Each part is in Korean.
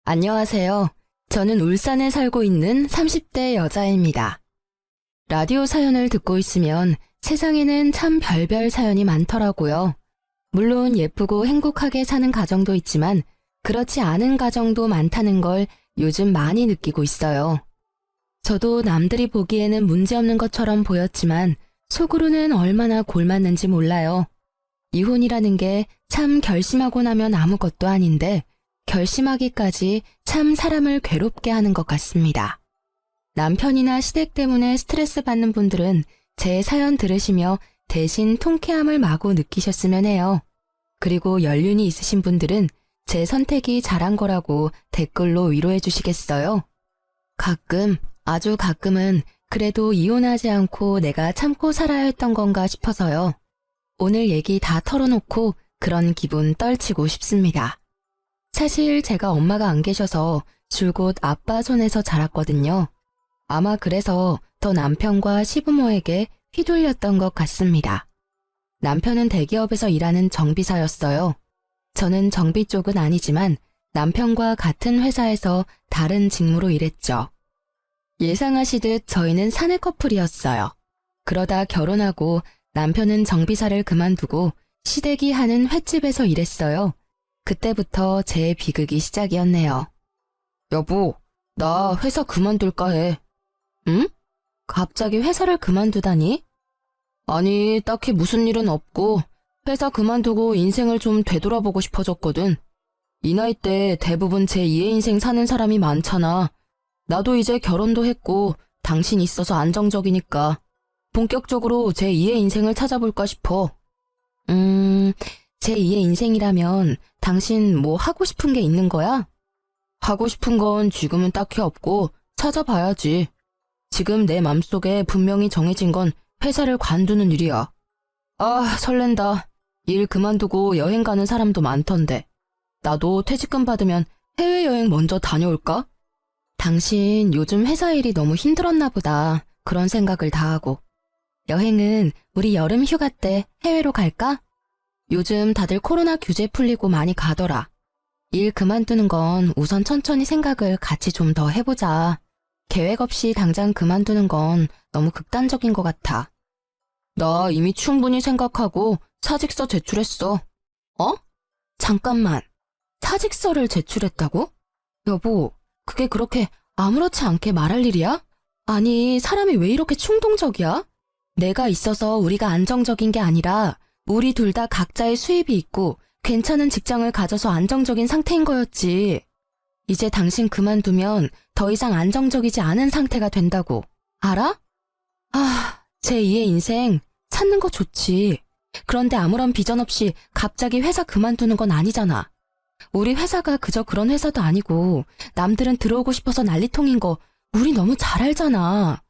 안녕하세요. 저는 울산에 살고 있는 30대 여자입니다. 라디오 사연을 듣고 있으면 세상에는 참 별별 사연이 많더라고요. 물론 예쁘고 행복하게 사는 가정도 있지만 그렇지 않은 가정도 많다는 걸 요즘 많이 느끼고 있어요. 저도 남들이 보기에는 문제없는 것처럼 보였지만 속으로는 얼마나 골맞는지 몰라요. 이혼이라는 게 참 결심하고 나면 아무것도 아닌데 결심하기까지 참 사람을 괴롭게 하는 것 같습니다. 남편이나 시댁 때문에 스트레스 받는 분들은 제 사연 들으시며 대신 통쾌함을 마구 느끼셨으면 해요. 그리고 연륜이 있으신 분들은 제 선택이 잘한 거라고 댓글로 위로해 주시겠어요? 가끔, 아주 가끔은 그래도 이혼하지 않고 내가 참고 살아야 했던 건가 싶어서요. 오늘 얘기 다 털어놓고 그런 기분 떨치고 싶습니다. 사실 제가 엄마가 안 계셔서 줄곧 아빠 손에서 자랐거든요. 아마 그래서 더 남편과 시부모에게 휘둘렸던 것 같습니다. 남편은 대기업에서 일하는 정비사였어요. 저는 정비 쪽은 아니지만 남편과 같은 회사에서 다른 직무로 일했죠. 예상하시듯 저희는 사내 커플이었어요. 그러다 결혼하고 남편은 정비사를 그만두고 시댁이 하는 횟집에서 일했어요. 그때부터 제 비극이 시작이었네요. 여보, 나 회사 그만둘까 해. 응? 갑자기 회사를 그만두다니? 아니, 딱히 무슨 일은 없고 회사 그만두고 인생을 좀 되돌아보고 싶어졌거든. 이 나이 때 대부분 제2의 인생 사는 사람이 많잖아. 나도 이제 결혼도 했고 당신 있어서 안정적이니까 본격적으로 제2의 인생을 찾아볼까 싶어. 제2의 인생이라면 당신 뭐 하고 싶은 게 있는 거야? 하고 싶은 건 지금은 딱히 없고 찾아봐야지. 지금 내 맘속에 분명히 정해진 건 회사를 관두는 일이야. 아, 설렌다. 일 그만두고 여행 가는 사람도 많던데. 나도 퇴직금 받으면 해외여행 먼저 다녀올까? 당신 요즘 회사 일이 너무 힘들었나 보다. 그런 생각을 다 하고. 여행은 우리 여름 휴가 때 해외로 갈까? 요즘 다들 코로나 규제 풀리고 많이 가더라. 일 그만두는 건 우선 천천히 생각을 같이 좀 더 해보자. 계획 없이 당장 그만두는 건 너무 극단적인 것 같아. 나 이미 충분히 생각하고 사직서 제출했어. 어? 잠깐만. 사직서를 제출했다고? 여보, 그게 그렇게 아무렇지 않게 말할 일이야? 아니, 사람이 왜 이렇게 충동적이야? 내가 있어서 우리가 안정적인 게 아니라 우리 둘 다 각자의 수입이 있고 괜찮은 직장을 가져서 안정적인 상태인 거였지. 이제 당신 그만두면 더 이상 안정적이지 않은 상태가 된다고. 알아? 제2의 인생 찾는 거 좋지. 그런데 아무런 비전 없이 갑자기 회사 그만두는 건 아니잖아. 우리 회사가 그저 그런 회사도 아니고 남들은 들어오고 싶어서 난리통인 거 우리 너무 잘 알잖아.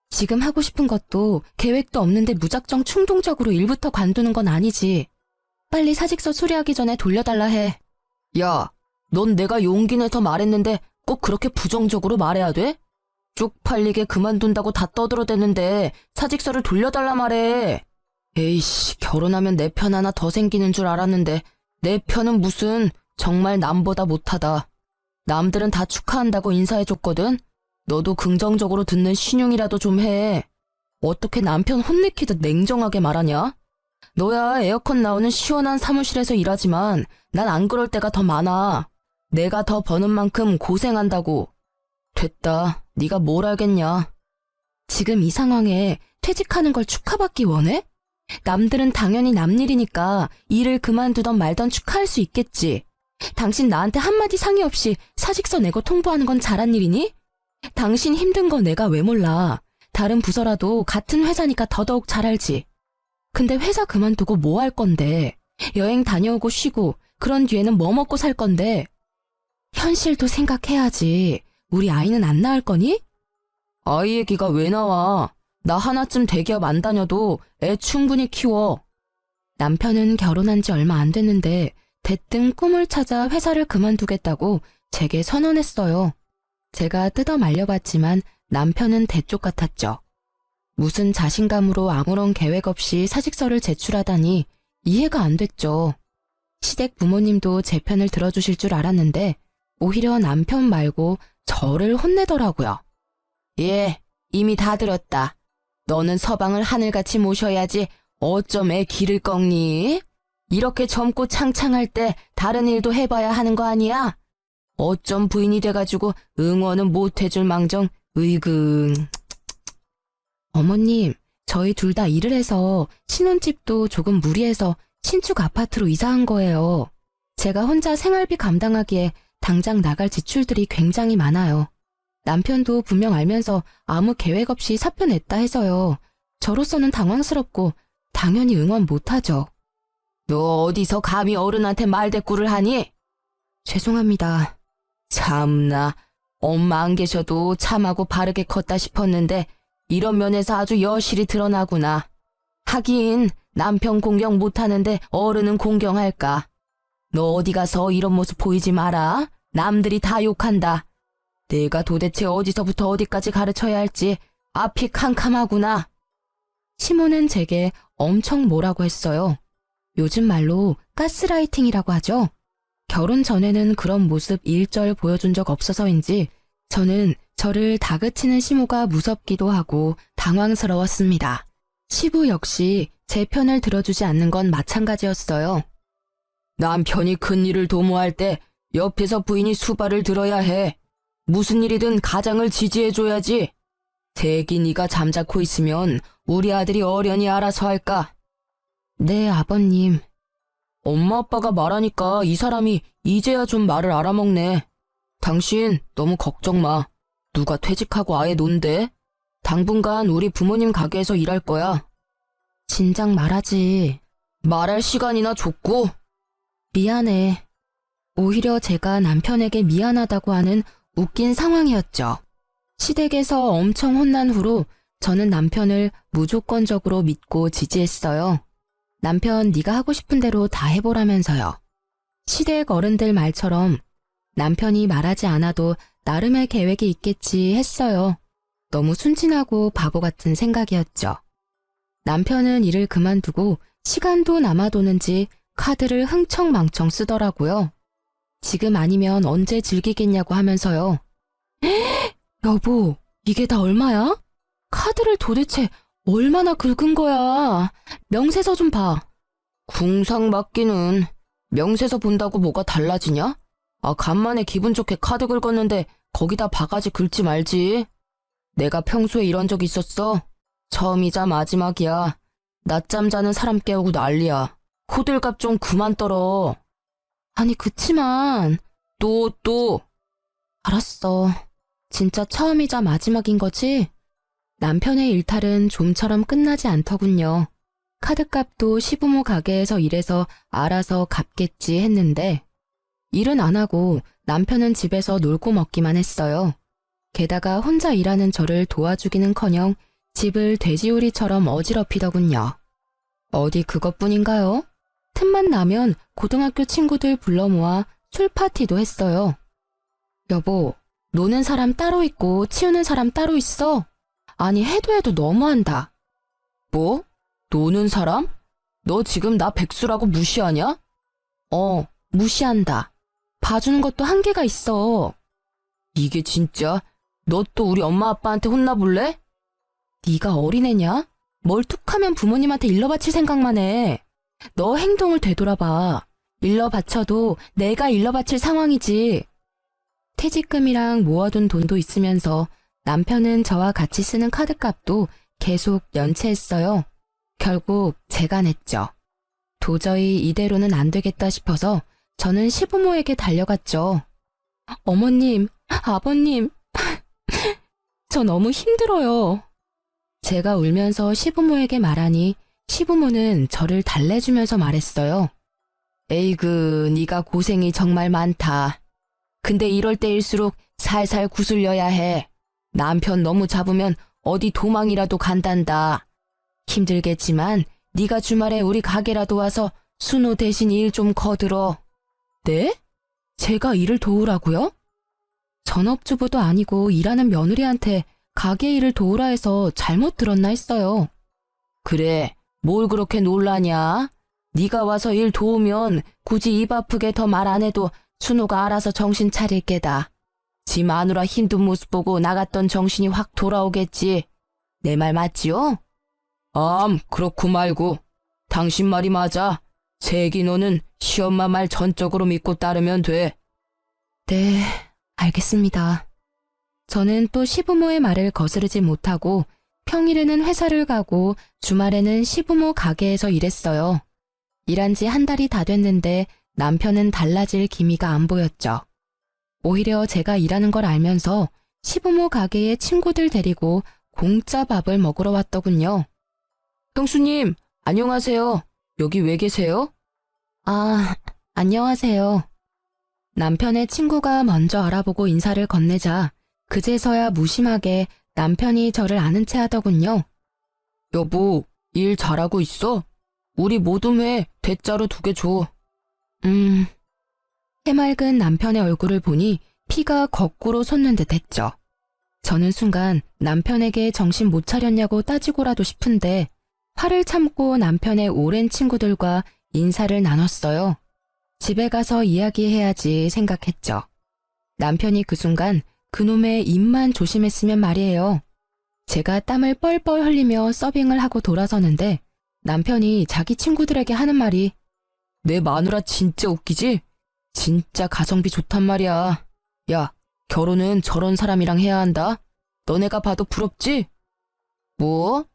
지금 하고 싶은 것도 계획도 없는데 무작정 충동적으로 일부터 관두는 건 아니지. 빨리 사직서 수리하기 전에 돌려달라 해. 야, 넌 내가 용기 내서 말했는데 꼭 그렇게 부정적으로 말해야 돼? 쪽팔리게 그만둔다고 다 떠들어대는데 사직서를 돌려달라 말해. 에이씨, 결혼하면 내 편 하나 더 생기는 줄 알았는데 내 편은 무슨 정말 남보다 못하다. 남들은 다 축하한다고 인사해줬거든? 너도 긍정적으로 듣는 신용이라도 좀 해. 어떻게 남편 혼내키듯 냉정하게 말하냐? 너야 에어컨 나오는 시원한 사무실에서 일하지만 난 안 그럴 때가 더 많아. 내가 더 버는 만큼 고생한다고. 됐다. 네가 뭘 알겠냐. 지금 이 상황에 퇴직하는 걸 축하받기 원해? 남들은 당연히 남 일이니까 일을 그만두던 말던 축하할 수 있겠지. 당신 나한테 한마디 상의 없이 사직서 내고 통보하는 건 잘한 일이니? 당신 힘든 거 내가 왜 몰라. 다른 부서라도 같은 회사니까 더더욱 잘 알지. 근데 회사 그만두고 뭐 할 건데. 여행 다녀오고 쉬고 그런 뒤에는 뭐 먹고 살 건데. 현실도 생각해야지. 우리 아이는 안 낳을 거니? 아이 얘기가 왜 나와. 나 하나쯤 대기업 안 다녀도 애 충분히 키워. 남편은 결혼한 지 얼마 안 됐는데 대뜸 꿈을 찾아 회사를 그만두겠다고 제게 선언했어요. 제가 뜯어 말려봤지만 남편은 대쪽 같았죠. 무슨 자신감으로 아무런 계획 없이 사직서를 제출하다니 이해가 안 됐죠. 시댁 부모님도 제 편을 들어주실 줄 알았는데 오히려 남편 말고 저를 혼내더라고요. 예, 이미 다 들었다. 너는 서방을 하늘같이 모셔야지 어쩜 애 기를 꺾니? 이렇게 젊고 창창할 때 다른 일도 해봐야 하는 거 아니야? 어쩜 부인이 돼가지고 응원은 못 해줄 망정, 으이그. 어머님, 저희 둘 다 일을 해서 신혼집도 조금 무리해서 신축 아파트로 이사한 거예요. 제가 혼자 생활비 감당하기에 당장 나갈 지출들이 굉장히 많아요. 남편도 분명 알면서 아무 계획 없이 사표 냈다 해서요. 저로서는 당황스럽고 당연히 응원 못하죠. 너 어디서 감히 어른한테 말대꾸를 하니? 죄송합니다. 참나, 엄마 안 계셔도 참하고 바르게 컸다 싶었는데 이런 면에서 아주 여실히 드러나구나. 하긴 남편 공경 못하는데 어른은 공경할까? 너 어디 가서 이런 모습 보이지 마라. 남들이 다 욕한다. 내가 도대체 어디서부터 어디까지 가르쳐야 할지 앞이 캄캄하구나. 시모는 제게 엄청 뭐라고 했어요. 요즘 말로 가스라이팅이라고 하죠. 결혼 전에는 그런 모습 일절 보여준 적 없어서인지 저는 저를 다그치는 시모가 무섭기도 하고 당황스러웠습니다. 시부 역시 제 편을 들어주지 않는 건 마찬가지였어요. 남편이 큰일을 도모할 때 옆에서 부인이 수발을 들어야 해. 무슨 일이든 가장을 지지해줘야지. 대기 네가 잠자코 있으면 우리 아들이 어련히 알아서 할까? 네, 아버님. 엄마 아빠가 말하니까 이 사람이 이제야 좀 말을 알아먹네. 당신 너무 걱정 마. 누가 퇴직하고 아예 논대? 당분간 우리 부모님 가게에서 일할 거야. 진작 말하지. 말할 시간이나 줬고. 미안해. 오히려 제가 남편에게 미안하다고 하는 웃긴 상황이었죠. 시댁에서 엄청 혼난 후로 저는 남편을 무조건적으로 믿고 지지했어요. 남편 네가 하고 싶은 대로 다 해보라면서요. 시댁 어른들 말처럼 남편이 말하지 않아도 나름의 계획이 있겠지 했어요. 너무 순진하고 바보 같은 생각이었죠. 남편은 일을 그만두고 시간도 남아도는지 카드를 흥청망청 쓰더라고요. 지금 아니면 언제 즐기겠냐고 하면서요. 여보, 이게 다 얼마야? 카드를 도대체 얼마나 긁은 거야? 명세서 좀 봐. 궁상 맞기는 명세서 본다고 뭐가 달라지냐? 아, 간만에 기분 좋게 카드 긁었는데 거기다 바가지 긁지 말지. 내가 평소에 이런 적 있었어? 처음이자 마지막이야. 낮잠 자는 사람 깨우고 난리야. 호들갑 좀 그만 떨어. 아니, 그치만 또. 알았어. 진짜 처음이자 마지막인 거지? 남편의 일탈은 좀처럼 끝나지 않더군요. 카드값도 시부모 가게에서 일해서 알아서 갚겠지 했는데 일은 안 하고 남편은 집에서 놀고 먹기만 했어요. 게다가 혼자 일하는 저를 도와주기는커녕 집을 돼지우리처럼 어지럽히더군요. 어디 그것뿐인가요? 틈만 나면 고등학교 친구들 불러 모아 술파티도 했어요. 여보, 노는 사람 따로 있고 치우는 사람 따로 있어? 아니, 해도 너무한다. 뭐? 노는 사람? 너 지금 나 백수라고 무시하냐? 무시한다. 봐주는 것도 한계가 있어. 이게 진짜? 너 또 우리 엄마 아빠한테 혼나볼래? 네가 어린애냐? 뭘 툭하면 부모님한테 일러 바칠 생각만 해. 너 행동을 되돌아봐. 일러 바쳐도 내가 일러 바칠 상황이지. 퇴직금이랑 모아둔 돈도 있으면서 남편은 저와 같이 쓰는 카드값도 계속 연체했어요. 결국 제가 냈죠. 도저히 이대로는 안 되겠다 싶어서 저는 시부모에게 달려갔죠. 어머님, 아버님, 저 너무 힘들어요. 제가 울면서 시부모에게 말하니 시부모는 저를 달래주면서 말했어요. 에이그, 네가 고생이 정말 많다. 근데 이럴 때일수록 살살 구슬려야 해. 남편 너무 잡으면 어디 도망이라도 간단다. 힘들겠지만 네가 주말에 우리 가게라도 와서 순호 대신 일 좀 거들어. 네? 제가 일을 도우라고요? 전업주부도 아니고 일하는 며느리한테 가게 일을 도우라 해서 잘못 들었나 했어요. 그래, 뭘 그렇게 놀라냐? 네가 와서 일 도우면 굳이 입 아프게 더 말 안 해도 순호가 알아서 정신 차릴 게다. 지 마누라 힘든 모습 보고 나갔던 정신이 확 돌아오겠지. 내 말 맞지요? 그렇고 말고. 당신 말이 맞아. 세기 너는 시엄마 말 전적으로 믿고 따르면 돼. 네, 알겠습니다. 저는 또 시부모의 말을 거스르지 못하고 평일에는 회사를 가고 주말에는 시부모 가게에서 일했어요. 일한 지 한 달이 다 됐는데 남편은 달라질 기미가 안 보였죠. 오히려 제가 일하는 걸 알면서 시부모 가게에 친구들 데리고 공짜 밥을 먹으러 왔더군요. 형수님, 안녕하세요. 여기 왜 계세요? 안녕하세요. 남편의 친구가 먼저 알아보고 인사를 건네자 그제서야 무심하게 남편이 저를 아는 체 하더군요. 여보, 일 잘하고 있어? 우리 모둠회 대짜로 2개 줘. 해맑은 남편의 얼굴을 보니 피가 거꾸로 솟는 듯 했죠. 저는 순간 남편에게 정신 못 차렸냐고 따지고라도 싶은데 화를 참고 남편의 오랜 친구들과 인사를 나눴어요. 집에 가서 이야기해야지 생각했죠. 남편이 그 순간 그놈의 입만 조심했으면 말이에요. 제가 땀을 뻘뻘 흘리며 서빙을 하고 돌아서는데 남편이 자기 친구들에게 하는 말이 내 마누라 진짜 웃기지? 진짜 가성비 좋단 말이야. 야, 결혼은 저런 사람이랑 해야 한다. 너네가 봐도 부럽지? 뭐?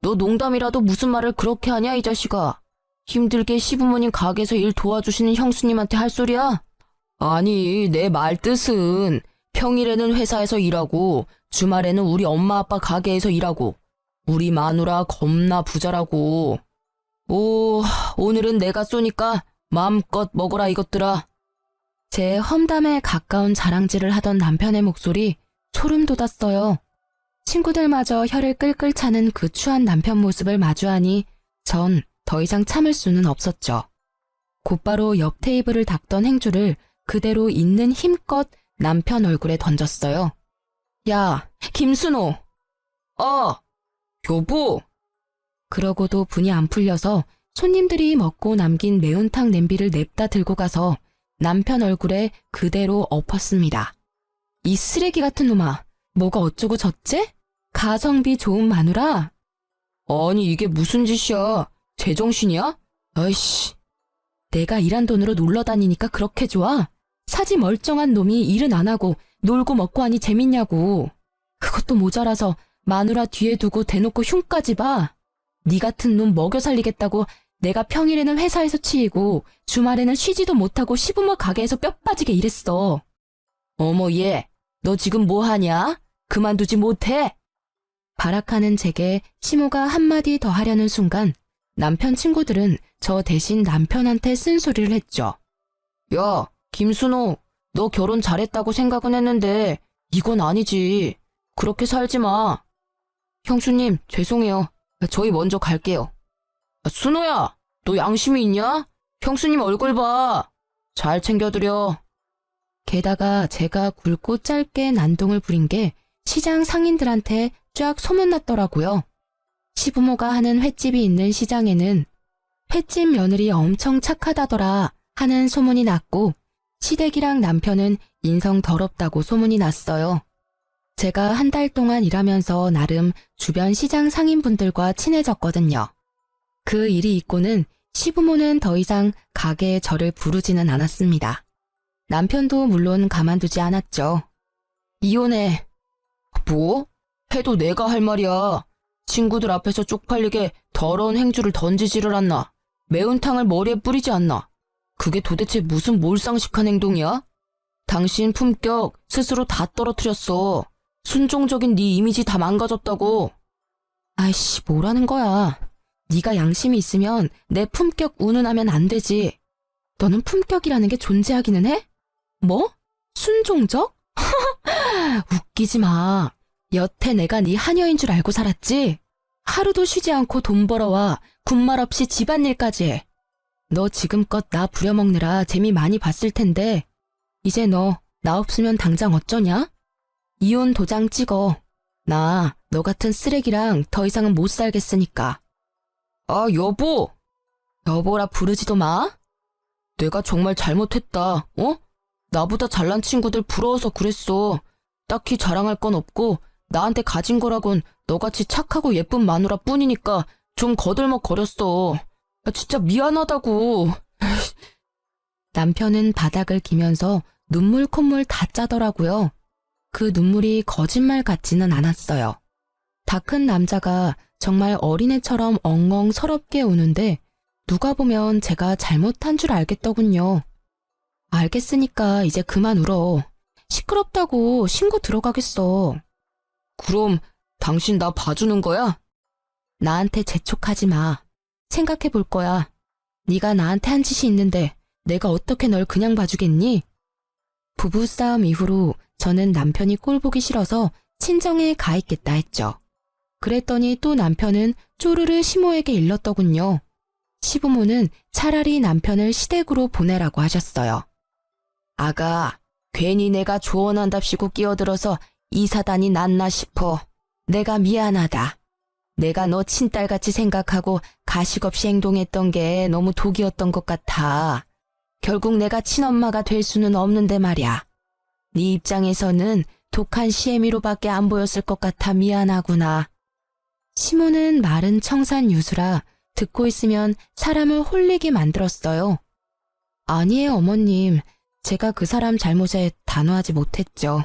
너 농담이라도 무슨 말을 그렇게 하냐 이 자식아. 힘들게 시부모님 가게에서 일 도와주시는 형수님한테 할 소리야? 아니, 내 말 뜻은 평일에는 회사에서 일하고 주말에는 우리 엄마 아빠 가게에서 일하고 우리 마누라 겁나 부자라고. 오늘은 내가 쏘니까 마음껏 먹어라 이것들아. 제 험담에 가까운 자랑질을 하던 남편의 목소리 소름 돋았어요. 친구들마저 혀를 끌끌 차는 그 추한 남편 모습을 마주하니 전 더 이상 참을 수는 없었죠. 곧바로 옆 테이블을 닦던 행주를 그대로 있는 힘껏 남편 얼굴에 던졌어요. 야, 김순호. 여보. 그러고도 분이 안 풀려서 손님들이 먹고 남긴 매운탕 냄비를 냅다 들고 가서 남편 얼굴에 그대로 엎었습니다. 이 쓰레기 같은 놈아, 뭐가 어쩌고 저째? 가성비 좋은 마누라? 아니 이게 무슨 짓이야? 제정신이야? 아이씨. 내가 일한 돈으로 놀러 다니니까 그렇게 좋아? 사지 멀쩡한 놈이 일은 안 하고 놀고 먹고 하니 재밌냐고. 그것도 모자라서 마누라 뒤에 두고 대놓고 흉까지 봐. 네 같은 놈 먹여 살리겠다고 내가 평일에는 회사에서 치이고 주말에는 쉬지도 못하고 시부모 가게에서 뼈 빠지게 일했어. 어머 얘, 너 지금 뭐 하냐? 그만두지 못해? 발악하는 제게 시모가 한마디 더 하려는 순간 남편 친구들은 저 대신 남편한테 쓴소리를 했죠. 야, 김순호, 너 결혼 잘했다고 생각은 했는데 이건 아니지. 그렇게 살지 마. 형수님, 죄송해요. 저희 먼저 갈게요. 순호야, 너 양심이 있냐? 형수님 얼굴 봐. 잘 챙겨드려. 게다가 제가 굵고 짧게 난동을 부린 게 시장 상인들한테 쫙 소문났더라고요. 시부모가 하는 횟집이 있는 시장에는 횟집 며느리 엄청 착하다더라 하는 소문이 났고 시댁이랑 남편은 인성 더럽다고 소문이 났어요. 제가 한 달 동안 일하면서 나름 주변 시장 상인분들과 친해졌거든요. 그 일이 있고는 시부모는 더 이상 가게에 저를 부르지는 않았습니다. 남편도 물론 가만두지 않았죠. 이혼해. 뭐? 해도 내가 할 말이야. 친구들 앞에서 쪽팔리게 더러운 행주를 던지지를 않나. 매운탕을 머리에 뿌리지 않나. 그게 도대체 무슨 몰상식한 행동이야? 당신 품격 스스로 다 떨어뜨렸어. 순종적인 네 이미지 다 망가졌다고. 아이씨, 뭐라는 거야. 네가 양심이 있으면 내 품격 운운하면 안 되지. 너는 품격이라는 게 존재하기는 해? 뭐? 순종적? 웃기지 마. 여태 내가 네 하녀인 줄 알고 살았지? 하루도 쉬지 않고 돈 벌어와 군말 없이 집안일까지 해. 너 지금껏 나 부려먹느라 재미 많이 봤을 텐데 이제 너 나 없으면 당장 어쩌냐? 이혼 도장 찍어. 나 너 같은 쓰레기랑 더 이상은 못 살겠으니까. 아, 여보. 여보라 부르지도 마. 내가 정말 잘못했다. 나보다 잘난 친구들 부러워서 그랬어. 딱히 자랑할 건 없고 나한테 가진 거라곤 너같이 착하고 예쁜 마누라 뿐이니까 좀 거들먹거렸어. 진짜 미안하다고. 남편은 바닥을 기면서 눈물 콧물 다 짜더라고요. 그 눈물이 거짓말 같지는 않았어요. 다 큰 남자가 정말 어린애처럼 엉엉 서럽게 우는데 누가 보면 제가 잘못한 줄 알겠더군요. 알겠으니까 이제 그만 울어. 시끄럽다고 신고 들어가겠어. 그럼 당신 나 봐주는 거야? 나한테 재촉하지 마. 생각해 볼 거야. 네가 나한테 한 짓이 있는데 내가 어떻게 널 그냥 봐주겠니? 부부싸움 이후로 저는 남편이 꼴 보기 싫어서 친정에 가 있겠다 했죠. 그랬더니 또 남편은 쪼르르 시모에게 일렀더군요. 시부모는 차라리 남편을 시댁으로 보내라고 하셨어요. 아가, 괜히 내가 조언한답시고 끼어들어서 이 사단이 났나 싶어. 내가 미안하다. 내가 너 친딸같이 생각하고 가식 없이 행동했던 게 너무 독이었던 것 같아. 결국 내가 친엄마가 될 수는 없는데 말이야. 네 입장에서는 독한 시애미로밖에 안 보였을 것 같아 미안하구나. 시모는 마른 청산 유수라 듣고 있으면 사람을 홀리게 만들었어요. 아니에요, 어머님. 제가 그 사람 잘못에 단호하지 못했죠.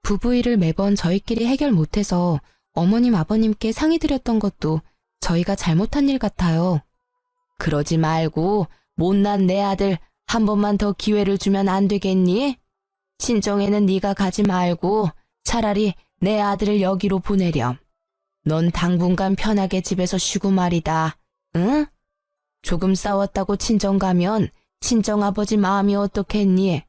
부부 일을 매번 저희끼리 해결 못해서 어머님, 아버님께 상의드렸던 것도 저희가 잘못한 일 같아요. 그러지 말고 못난 내 아들 한 번만 더 기회를 주면 안 되겠니? 친정에는 네가 가지 말고 차라리 내 아들을 여기로 보내렴. 넌 당분간 편하게 집에서 쉬고 말이다. 응? 조금 싸웠다고 친정 가면 친정아버지 마음이 어떻겠니?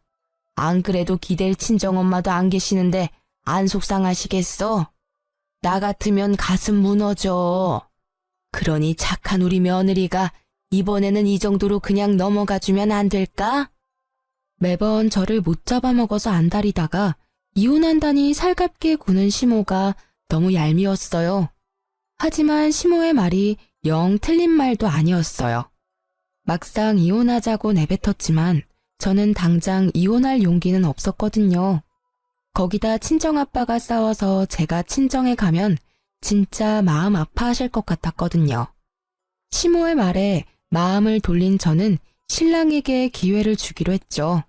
안 그래도 기댈 친정엄마도 안 계시는데 안 속상하시겠어? 나 같으면 가슴 무너져. 그러니 착한 우리 며느리가 이번에는 이 정도로 그냥 넘어가주면 안 될까? 매번 저를 못 잡아먹어서 안달이다가 이혼한다니 살갑게 구는 시모가 너무 얄미웠어요. 하지만 시모의 말이 영 틀린 말도 아니었어요. 막상 이혼하자고 내뱉었지만 저는 당장 이혼할 용기는 없었거든요. 거기다 친정아빠가 싸워서 제가 친정에 가면 진짜 마음 아파하실 것 같았거든요. 시모의 말에 마음을 돌린 저는 신랑에게 기회를 주기로 했죠.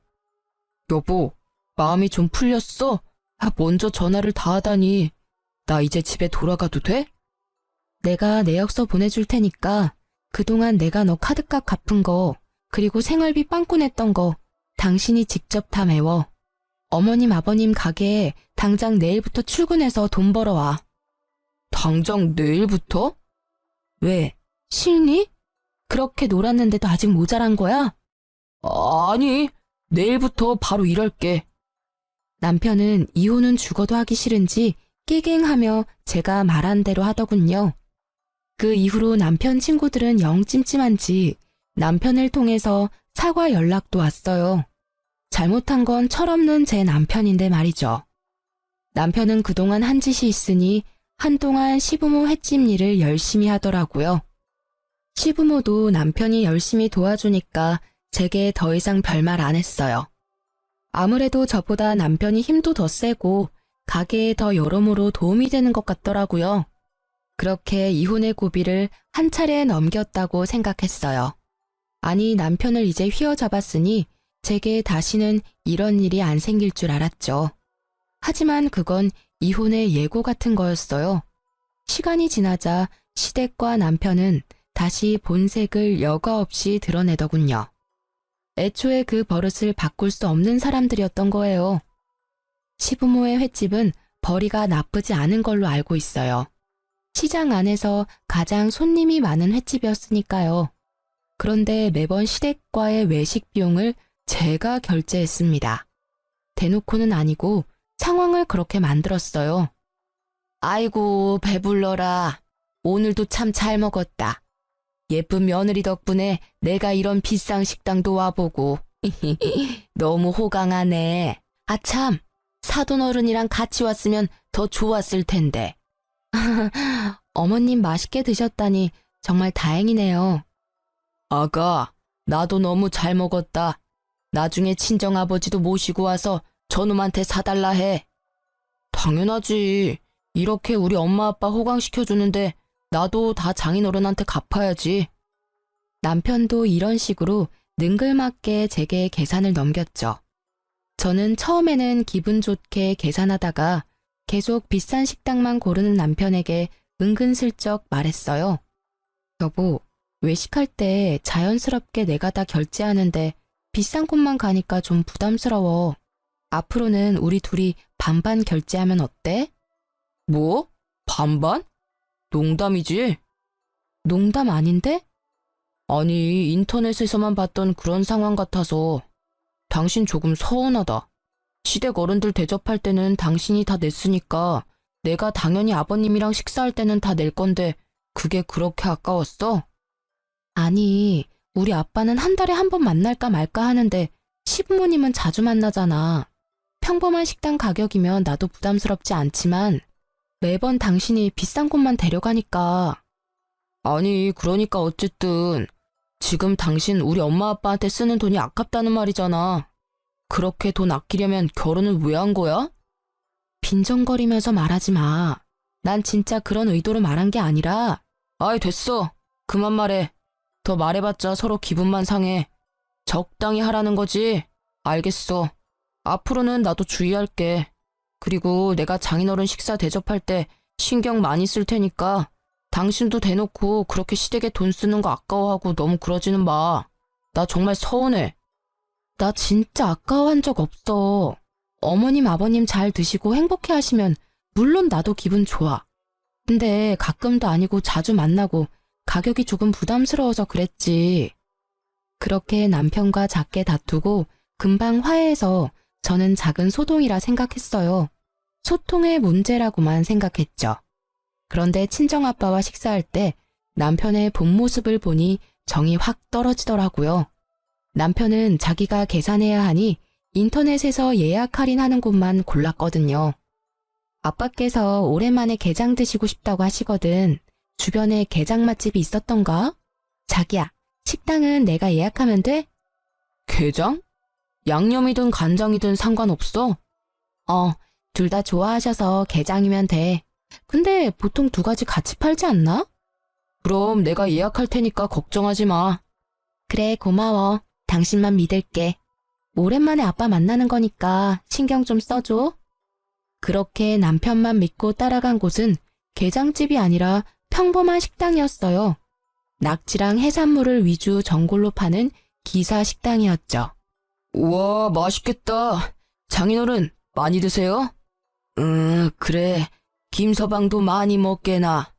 여보, 마음이 좀 풀렸어? 먼저 전화를 다 하다니. 나 이제 집에 돌아가도 돼? 내가 내역서 보내줄 테니까 그동안 내가 너 카드값 갚은 거 그리고 생활비 빵꾸 냈던 거 당신이 직접 다 메워. 어머님 아버님 가게에 당장 내일부터 출근해서 돈 벌어와. 당장 내일부터? 왜? 싫니? 그렇게 놀았는데도 아직 모자란 거야? 아니, 내일부터 바로 일할게. 남편은 이혼은 죽어도 하기 싫은지 깨갱하며 제가 말한 대로 하더군요. 그 이후로 남편 친구들은 영 찜찜한지 남편을 통해서 사과 연락도 왔어요. 잘못한 건 철없는 제 남편인데 말이죠. 남편은 그동안 한 짓이 있으니 한동안 시부모 횟집 일을 열심히 하더라고요. 시부모도 남편이 열심히 도와주니까 제게 더 이상 별말 안 했어요. 아무래도 저보다 남편이 힘도 더 세고 가게에 더 여러모로 도움이 되는 것 같더라고요. 그렇게 이혼의 고비를 한 차례 넘겼다고 생각했어요. 아니, 남편을 이제 휘어잡았으니 제게 다시는 이런 일이 안 생길 줄 알았죠. 하지만 그건 이혼의 예고 같은 거였어요. 시간이 지나자 시댁과 남편은 다시 본색을 여과 없이 드러내더군요. 애초에 그 버릇을 바꿀 수 없는 사람들이었던 거예요. 시부모의 횟집은 벌이가 나쁘지 않은 걸로 알고 있어요. 시장 안에서 가장 손님이 많은 횟집이었으니까요. 그런데 매번 시댁과의 외식 비용을 제가 결제했습니다. 대놓고는 아니고 상황을 그렇게 만들었어요. 아이고, 배불러라. 오늘도 참 잘 먹었다. 예쁜 며느리 덕분에 내가 이런 비싼 식당도 와보고. 너무 호강하네. 아참, 사돈어른이랑 같이 왔으면 더 좋았을 텐데. 어머님 맛있게 드셨다니 정말 다행이네요. 아가, 나도 너무 잘 먹었다. 나중에 친정아버지도 모시고 와서 저놈한테 사달라 해. 당연하지. 이렇게 우리 엄마 아빠 호강시켜주는데 나도 다 장인어른한테 갚아야지. 남편도 이런 식으로 능글맞게 제게 계산을 넘겼죠. 저는 처음에는 기분 좋게 계산하다가 계속 비싼 식당만 고르는 남편에게 은근슬쩍 말했어요. 여보, 외식할 때 자연스럽게 내가 다 결제하는데 비싼 곳만 가니까 좀 부담스러워. 앞으로는 우리 둘이 반반 결제하면 어때? 뭐? 반반? 농담이지? 농담 아닌데? 아니, 인터넷에서만 봤던 그런 상황 같아서 당신 조금 서운하다. 시댁 어른들 대접할 때는 당신이 다 냈으니까 내가 당연히 아버님이랑 식사할 때는 다 낼 건데 그게 그렇게 아까웠어? 아니, 우리 아빠는 한 달에 한 번 만날까 말까 하는데 시부모님은 자주 만나잖아. 평범한 식당 가격이면 나도 부담스럽지 않지만 매번 당신이 비싼 곳만 데려가니까. 아니, 그러니까 어쨌든 지금 당신 우리 엄마 아빠한테 쓰는 돈이 아깝다는 말이잖아. 그렇게 돈 아끼려면 결혼을 왜 한 거야? 빈정거리면서 말하지 마. 난 진짜 그런 의도로 말한 게 아니라. 아이, 됐어. 그만 말해. 더 말해봤자 서로 기분만 상해. 적당히 하라는 거지. 알겠어. 앞으로는 나도 주의할게. 그리고 내가 장인어른 식사 대접할 때 신경 많이 쓸 테니까 당신도 대놓고 그렇게 시댁에 돈 쓰는 거 아까워하고 너무 그러지는 마. 나 정말 서운해. 나 진짜 아까워한 적 없어. 어머님, 아버님 잘 드시고 행복해 하시면 물론 나도 기분 좋아. 근데 가끔도 아니고 자주 만나고 가격이 조금 부담스러워서 그랬지. 그렇게 남편과 작게 다투고 금방 화해해서 저는 작은 소동이라 생각했어요. 소통의 문제라고만 생각했죠. 그런데 친정아빠와 식사할 때 남편의 본 모습을 보니 정이 확 떨어지더라고요. 남편은 자기가 계산해야 하니 인터넷에서 예약 할인하는 곳만 골랐거든요. 아빠께서 오랜만에 게장 드시고 싶다고 하시거든. 주변에 게장 맛집이 있었던가? 자기야, 식당은 내가 예약하면 돼? 게장? 양념이든 간장이든 상관없어? 둘 다 좋아하셔서 게장이면 돼. 근데 보통 두 가지 같이 팔지 않나? 그럼 내가 예약할 테니까 걱정하지 마. 그래, 고마워. 당신만 믿을게. 오랜만에 아빠 만나는 거니까 신경 좀 써줘. 그렇게 남편만 믿고 따라간 곳은 게장집이 아니라 평범한 식당이었어요. 낙지랑 해산물을 위주 전골로 파는 기사 식당이었죠. 우와, 맛있겠다. 장인어른, 많이 드세요? 그래. 김서방도 많이 먹게나.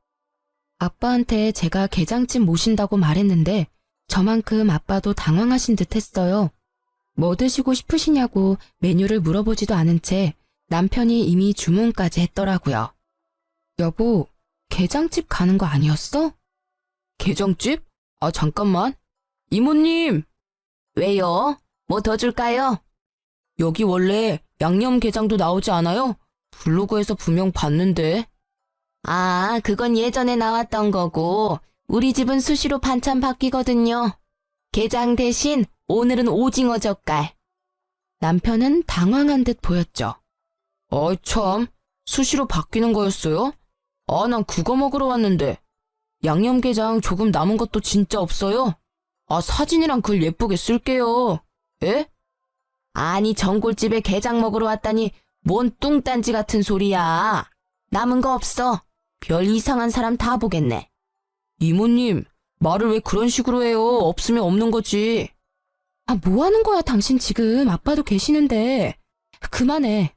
아빠한테 제가 게장집 모신다고 말했는데 저만큼 아빠도 당황하신 듯 했어요. 뭐 드시고 싶으시냐고 메뉴를 물어보지도 않은 채 남편이 이미 주문까지 했더라고요. 여보, 게장집 가는 거 아니었어? 게장집? 아, 잠깐만. 이모님! 왜요? 뭐 더 줄까요? 여기 원래 양념게장도 나오지 않아요? 블로그에서 분명 봤는데. 아, 그건 예전에 나왔던 거고 우리 집은 수시로 반찬 바뀌거든요. 게장 대신 오늘은 오징어 젓갈. 남편은 당황한 듯 보였죠. 어이 참, 수시로 바뀌는 거였어요? 아, 난 그거 먹으러 왔는데. 양념게장 조금 남은 것도 진짜 없어요? 아, 사진이랑 글 예쁘게 쓸게요. 에? 아니, 전골집에 게장 먹으러 왔다니 뭔 뚱딴지 같은 소리야. 남은 거 없어. 별 이상한 사람 다 보겠네. 이모님, 말을 왜 그런 식으로 해요? 없으면 없는 거지. 아, 뭐 하는 거야, 당신 지금. 아빠도 계시는데. 그만해.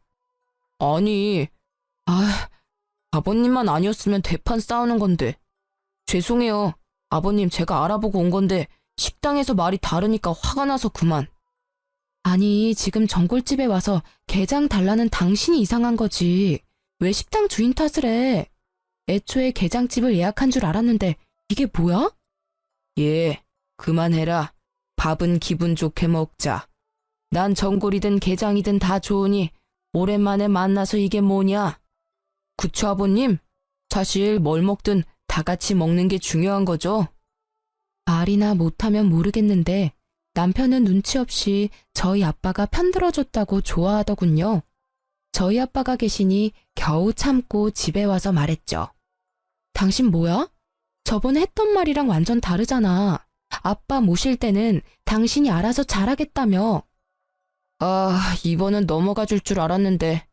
아니, 아버님만 아니었으면 대판 싸우는 건데. 죄송해요. 아버님, 제가 알아보고 온 건데 식당에서 말이 다르니까 화가 나서 그만. 아니, 지금 전골집에 와서 게장 달라는 당신이 이상한 거지. 왜 식당 주인 탓을 해? 애초에 게장집을 예약한 줄 알았는데 이게 뭐야? 예, 그만해라. 밥은 기분 좋게 먹자. 난 전골이든 게장이든 다 좋으니 오랜만에 만나서 이게 뭐냐? 그쵸, 아버님? 사실 뭘 먹든 다 같이 먹는 게 중요한 거죠? 말이나 못하면 모르겠는데 남편은 눈치 없이 저희 아빠가 편들어줬다고 좋아하더군요. 저희 아빠가 계시니 겨우 참고 집에 와서 말했죠. 당신 뭐야? 저번에 했던 말이랑 완전 다르잖아. 아빠 모실 때는 당신이 알아서 잘하겠다며. 아, 이번은 넘어가 줄 줄 알았는데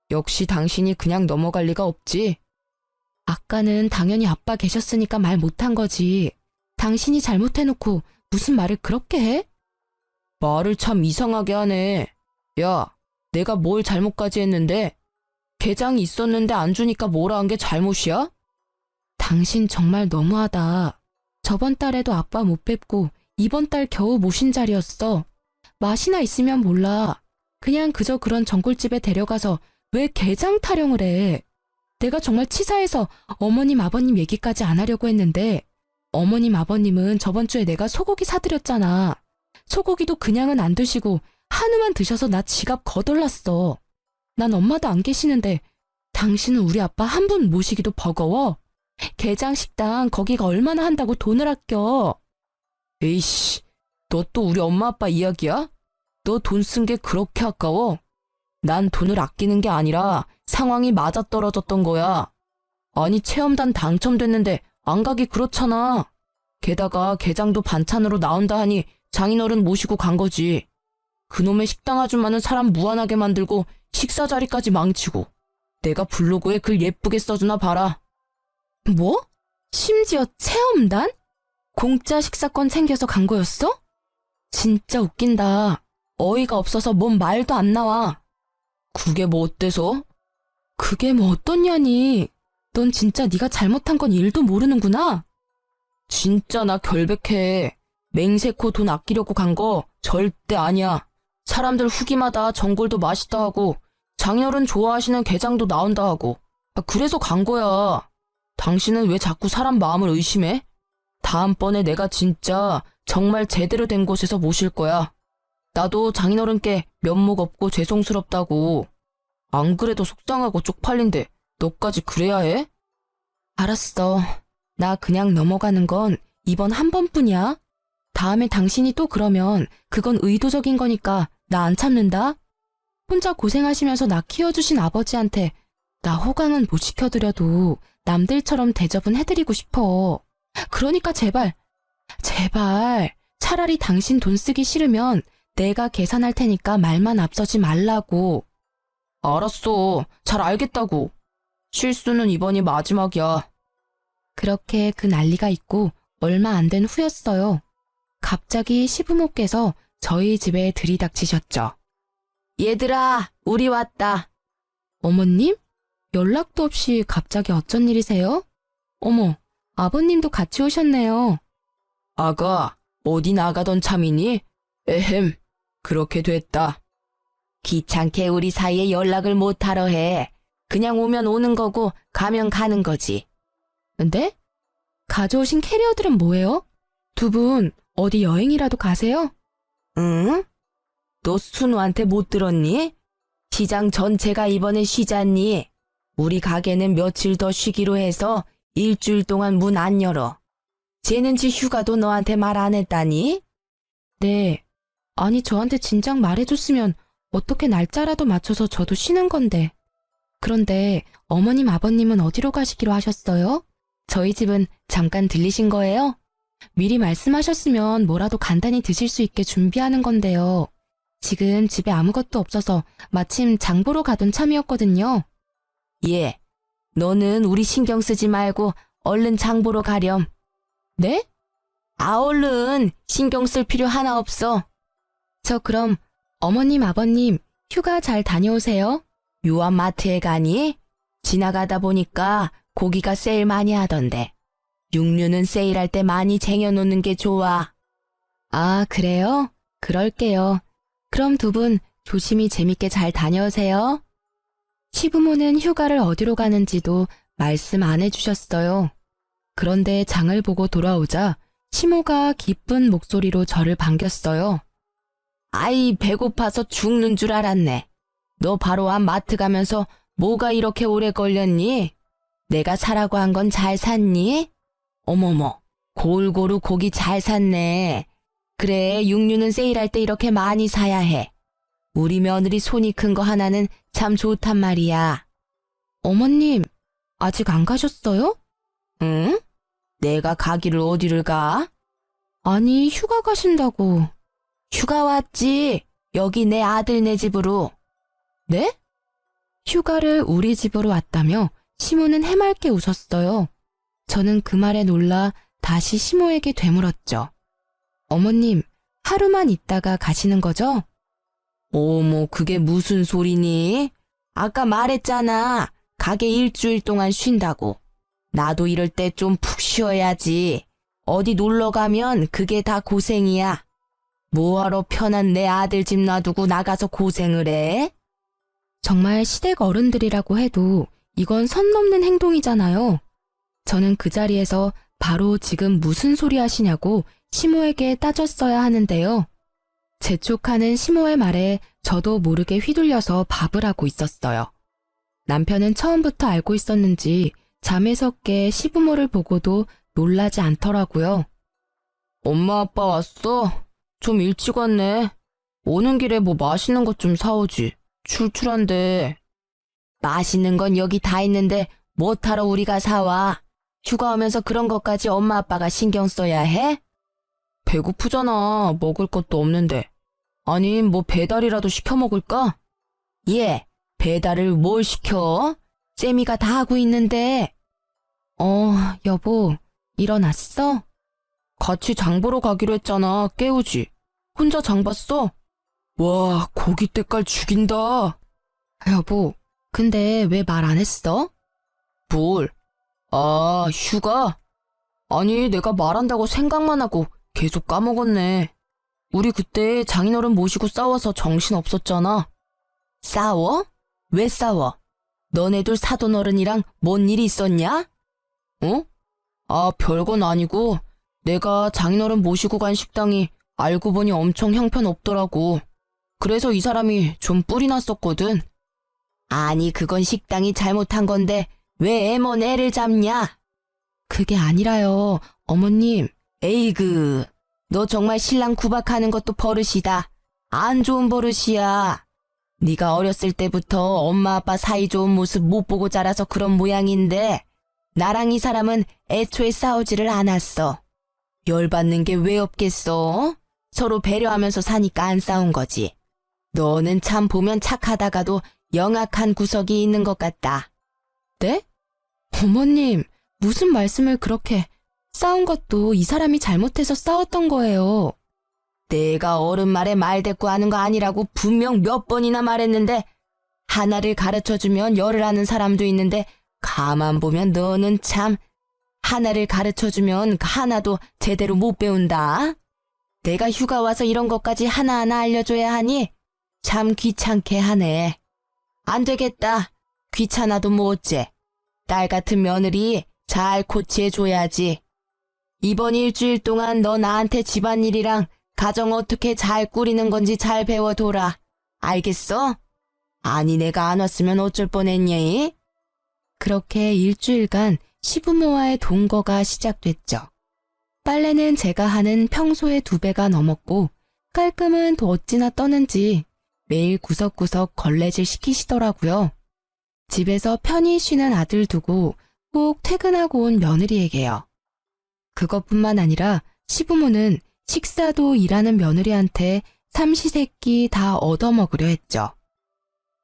역시 당신이 그냥 넘어갈 리가 없지. 아까는 당연히 아빠 계셨으니까 말 못한 거지. 당신이 잘못해놓고 무슨 말을 그렇게 해? 말을 참 이상하게 하네. 야, 내가 뭘 잘못까지 했는데? 게장이 있었는데 안 주니까 뭐라 한 게 잘못이야? 당신 정말 너무하다. 저번 달에도 아빠 못 뵙고 이번 달 겨우 모신 자리였어. 맛이나 있으면 몰라. 그냥 그저 그런 전골집에 데려가서 왜 게장 타령을 해? 내가 정말 치사해서 어머님 아버님 얘기까지 안 하려고 했는데 어머님 아버님은 저번 주에 내가 소고기 사드렸잖아. 소고기도 그냥은 안 드시고 한우만 드셔서 나 지갑 거덜났어. 난 엄마도 안 계시는데 당신은 우리 아빠 한 분 모시기도 버거워? 게장 식당 거기가 얼마나 한다고 돈을 아껴? 에이씨, 너 또 우리 엄마 아빠 이야기야? 너 돈 쓴 게 그렇게 아까워? 난 돈을 아끼는 게 아니라 상황이 맞아떨어졌던 거야. 아니, 체험단 당첨됐는데 안 가기 그렇잖아. 게다가 게장도 반찬으로 나온다 하니 장인어른 모시고 간 거지. 그놈의 식당 아줌마는 사람 무안하게 만들고 식사 자리까지 망치고. 내가 블로그에 글 예쁘게 써주나 봐라. 뭐? 심지어 체험단? 공짜 식사권 챙겨서 간 거였어? 진짜 웃긴다. 어이가 없어서 뭔 말도 안 나와. 그게 뭐 어때서? 그게 뭐 어떻냐니. 넌 진짜 네가 잘못한 건 일도 모르는구나. 진짜 나 결백해. 맹세코 돈 아끼려고 간 거 절대 아니야. 사람들 후기마다 전골도 맛있다 하고 장인어른 좋아하시는 게장도 나온다 하고. 그래서 간 거야. 당신은 왜 자꾸 사람 마음을 의심해? 다음번에 내가 진짜 정말 제대로 된 곳에서 모실 거야. 나도 장인어른께 면목 없고 죄송스럽다고. 안 그래도 속상하고 쪽팔린데 너까지 그래야 해? 알았어. 나 그냥 넘어가는 건 이번 한 번뿐이야. 다음에 당신이 또 그러면 그건 의도적인 거니까 나 안 참는다. 혼자 고생하시면서 나 키워주신 아버지한테 나 호강은 못 시켜드려도 남들처럼 대접은 해드리고 싶어. 그러니까 제발 차라리 당신 돈 쓰기 싫으면 내가 계산할 테니까 말만 앞서지 말라고. 알았어. 잘 알겠다고. 실수는 이번이 마지막이야. 그렇게 그 난리가 있고 얼마 안 된 후였어요. 갑자기 시부모께서 저희 집에 들이닥치셨죠. 얘들아, 우리 왔다. 어머님? 연락도 없이 갑자기 어쩐 일이세요? 어머, 아버님도 같이 오셨네요. 아가, 어디 나가던 참이니? 에헴, 그렇게 됐다. 귀찮게 우리 사이에 연락을 못하러 해. 그냥 오면 오는 거고 가면 가는 거지. 근데? 가져오신 캐리어들은 뭐예요? 두 분 어디 여행이라도 가세요? 응? 너 순우한테 못 들었니? 시장 전체가 이번에 쉬잖니. 우리 가게는 며칠 더 쉬기로 해서 일주일 동안 문 안 열어. 쟤는 지 휴가도 너한테 말 안 했다니? 네. 아니, 저한테 진작 말해줬으면 어떻게 날짜라도 맞춰서 저도 쉬는 건데. 그런데 어머님 아버님은 어디로 가시기로 하셨어요? 저희 집은 잠깐 들리신 거예요? 미리 말씀하셨으면 뭐라도 간단히 드실 수 있게 준비하는 건데요. 지금 집에 아무것도 없어서 마침 장 보러 가던 참이었거든요. 예, 너는 우리 신경 쓰지 말고 얼른 장 보러 가렴. 네? 얼른 신경 쓸 필요 하나 없어. 저 그럼 어머님 아버님 휴가 잘 다녀오세요. 유아 마트에 가니? 지나가다 보니까 고기가 세일 많이 하던데. 육류는 세일할 때 많이 쟁여놓는 게 좋아. 아, 그래요? 그럴게요. 그럼 두 분 조심히 재밌게 잘 다녀오세요. 시부모는 휴가를 어디로 가는지도 말씀 안 해주셨어요. 그런데 장을 보고 돌아오자 시모가 기쁜 목소리로 저를 반겼어요. 아이, 배고파서 죽는 줄 알았네. 너 바로 앞 마트 가면서 뭐가 이렇게 오래 걸렸니? 내가 사라고 한 건 잘 샀니? 어머머, 골고루 고기 잘 샀네. 그래, 육류는 세일할 때 이렇게 많이 사야 해. 우리 며느리 손이 큰 거 하나는 참 좋단 말이야. 어머님, 아직 안 가셨어요? 응? 내가 가기를 어디를 가? 아니, 휴가 가신다고. 휴가 왔지. 여기 내 아들네 집으로. 네? 휴가를 우리 집으로 왔다며 시모는 해맑게 웃었어요. 저는 그 말에 놀라 다시 시모에게 되물었죠. 어머님, 하루만 있다가 가시는 거죠? 어머, 그게 무슨 소리니? 아까 말했잖아. 가게 일주일 동안 쉰다고. 나도 이럴 때 좀 푹 쉬어야지. 어디 놀러 가면 그게 다 고생이야. 뭐하러 편한 내 아들 집 놔두고 나가서 고생을 해? 정말 시댁 어른들이라고 해도 이건 선 넘는 행동이잖아요. 저는 그 자리에서 바로 지금 무슨 소리 하시냐고 시모에게 따졌어야 하는데요. 재촉하는 시모의 말에 저도 모르게 휘둘려서 밥을 하고 있었어요. 남편은 처음부터 알고 있었는지 잠에서 깨 시부모를 보고도 놀라지 않더라고요. 엄마 아빠 왔어? 좀 일찍 왔네. 오는 길에 뭐 맛있는 것 좀 사오지. 출출한데. 맛있는 건 여기 다 있는데 뭐하러 우리가 사와? 휴가 오면서 그런 것까지 엄마 아빠가 신경 써야 해? 배고프잖아. 먹을 것도 없는데. 아니 뭐 배달이라도 시켜 먹을까? 예, 배달을 뭘 시켜? 쌤이가 다 하고 있는데. 여보, 일어났어? 같이 장 보러 가기로 했잖아. 깨우지. 혼자 장 봤어? 와, 고기 때깔 죽인다. 여보, 근데 왜 말 안 했어? 뭘? 아, 휴가? 아니, 내가 말한다고 생각만 하고 계속 까먹었네. 우리 그때 장인어른 모시고 싸워서 정신 없었잖아. 싸워? 왜 싸워? 너네들 사돈어른이랑 뭔 일이 있었냐? 어? 아, 별건 아니고 내가 장인어른 모시고 간 식당이 알고 보니 엄청 형편없더라고. 그래서 이 사람이 좀 뿔이 났었거든. 아니, 그건 식당이 잘못한 건데 왜 애먼 애를 잡냐? 그게 아니라요, 어머님. 에이그, 너 정말 신랑 구박하는 것도 버릇이다. 안 좋은 버릇이야. 네가 어렸을 때부터 엄마 아빠 사이 좋은 모습 못 보고 자라서 그런 모양인데 나랑 이 사람은 애초에 싸우지를 않았어. 열받는 게 왜 없겠어? 서로 배려하면서 사니까 안 싸운 거지. 너는 참 보면 착하다가도 영악한 구석이 있는 것 같다. 네? 어머님, 무슨 말씀을 그렇게... 싸운 것도 이 사람이 잘못해서 싸웠던 거예요. 내가 어른 말에 말대꾸하는 거 아니라고 분명 몇 번이나 말했는데 하나를 가르쳐주면 열을 하는 사람도 있는데 가만 보면 너는 참 하나를 가르쳐주면 하나도 제대로 못 배운다. 내가 휴가 와서 이런 것까지 하나하나 알려줘야 하니 참 귀찮게 하네. 안 되겠다. 귀찮아도 뭐 어째. 딸 같은 며느리 잘 코치해줘야지. 이번 일주일 동안 너 나한테 집안일이랑 가정 어떻게 잘 꾸리는 건지 잘 배워둬라. 알겠어? 아니 내가 안 왔으면 어쩔 뻔했니? 그렇게 일주일간 시부모와의 동거가 시작됐죠. 빨래는 제가 하는 평소의 2배가 넘었고 깔끔은 또 어찌나 떠는지 매일 구석구석 걸레질 시키시더라고요. 집에서 편히 쉬는 아들 두고 꼭 퇴근하고 온 며느리에게요. 그것뿐만 아니라 시부모는 식사도 일하는 며느리한테 삼시세끼 다 얻어먹으려 했죠.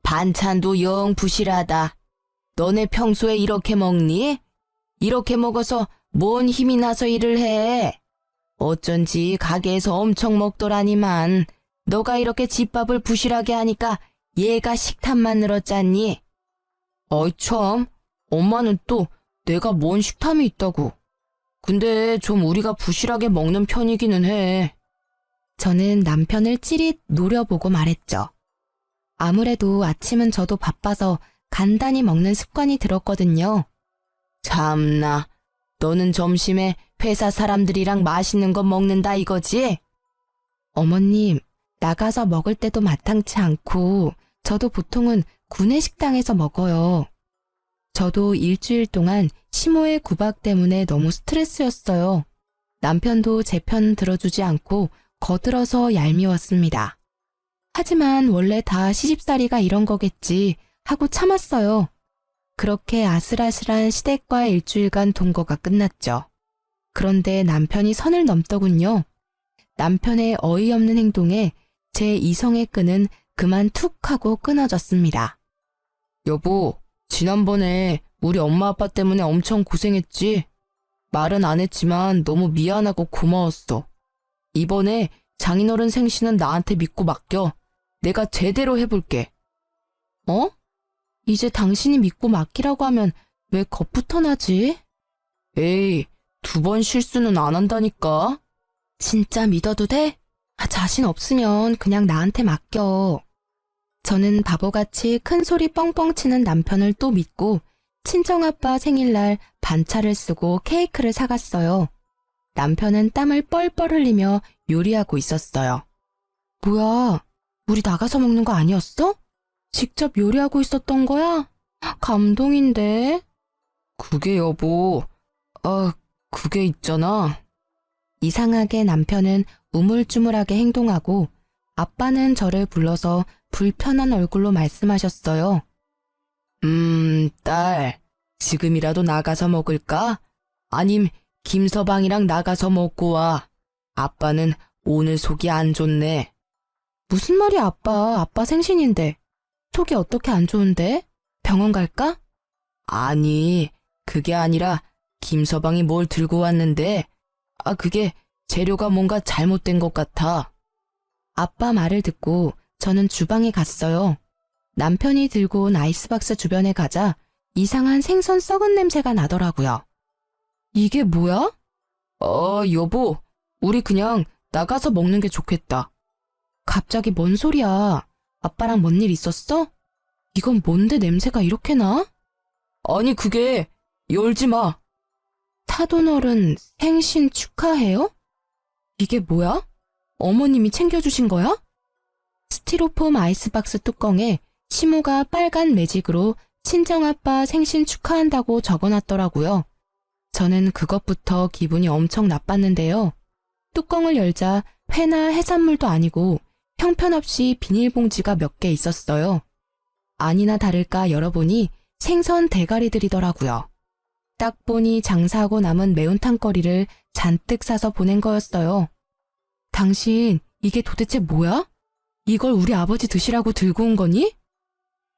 반찬도 영 부실하다. 너네 평소에 이렇게 먹니? 이렇게 먹어서 뭔 힘이 나서 일을 해? 어쩐지 가게에서 엄청 먹더라니만 너가 이렇게 집밥을 부실하게 하니까 얘가 식탐만 늘었잖니? 어이 참, 엄마는 또 내가 뭔 식탐이 있다고. 근데 좀 우리가 부실하게 먹는 편이기는 해. 저는 남편을 찌릿 노려보고 말했죠. 아무래도 아침은 저도 바빠서 간단히 먹는 습관이 들었거든요. 참나, 너는 점심에 회사 사람들이랑 맛있는 거 먹는다 이거지? 어머님, 나가서 먹을 때도 마땅치 않고 저도 보통은 구내식당에서 먹어요. 저도 일주일 동안 시모의 구박 때문에 너무 스트레스였어요. 남편도 제 편 들어주지 않고 거들어서 얄미웠습니다. 하지만 원래 다 시집살이가 이런 거겠지 하고 참았어요. 그렇게 아슬아슬한 시댁과 일주일간 동거가 끝났죠. 그런데 남편이 선을 넘더군요. 남편의 어이없는 행동에 제 이성의 끈은 그만 툭 하고 끊어졌습니다. 여보, 지난번에 우리 엄마 아빠 때문에 엄청 고생했지? 말은 안 했지만 너무 미안하고 고마웠어. 이번에 장인어른 생신은 나한테 믿고 맡겨. 내가 제대로 해볼게. 어? 이제 당신이 믿고 맡기라고 하면 왜 겁부터 나지? 에이, 2번 실수는 안 한다니까. 진짜 믿어도 돼? 자신 없으면 그냥 나한테 맡겨. 저는 바보같이 큰 소리 뻥뻥 치는 남편을 또 믿고 친정아빠 생일날 반차를 쓰고 케이크를 사갔어요. 남편은 땀을 뻘뻘 흘리며 요리하고 있었어요. 뭐야, 우리 나가서 먹는 거 아니었어? 직접 요리하고 있었던 거야? 감동인데. 그게 여보, 그게 있잖아. 이상하게 남편은 우물쭈물하게 행동하고 아빠는 저를 불러서 불편한 얼굴로 말씀하셨어요. 딸, 지금이라도 나가서 먹을까? 아님 김서방이랑 나가서 먹고 와. 아빠는 오늘 속이 안 좋네. 무슨 말이야, 아빠. 아빠 생신인데. 속이 어떻게 안 좋은데? 병원 갈까? 아니, 그게 아니라 김서방이 뭘 들고 왔는데 그게 재료가 뭔가 잘못된 것 같아. 아빠 말을 듣고 저는 주방에 갔어요. 남편이 들고 온 아이스박스 주변에 가자 이상한 생선 썩은 냄새가 나더라고요. 이게 뭐야? 여보, 우리 그냥 나가서 먹는 게 좋겠다. 갑자기 뭔 소리야? 아빠랑 뭔 일 있었어? 이건 뭔데 냄새가 이렇게 나? 아니 그게, 열지 마. 타돈어른 생신 축하해요? 이게 뭐야? 어머님이 챙겨주신 거야? 스티로폼 아이스박스 뚜껑에 시모가 빨간 매직으로 친정아빠 생신 축하한다고 적어놨더라고요. 저는 그것부터 기분이 엄청 나빴는데요. 뚜껑을 열자 회나 해산물도 아니고 형편없이 비닐봉지가 몇 개 있었어요. 아니나 다를까 열어보니 생선 대가리들이더라고요. 딱 보니 장사하고 남은 매운탕거리를 잔뜩 사서 보낸 거였어요. 당신, 이게 도대체 뭐야? 이걸 우리 아버지 드시라고 들고 온 거니?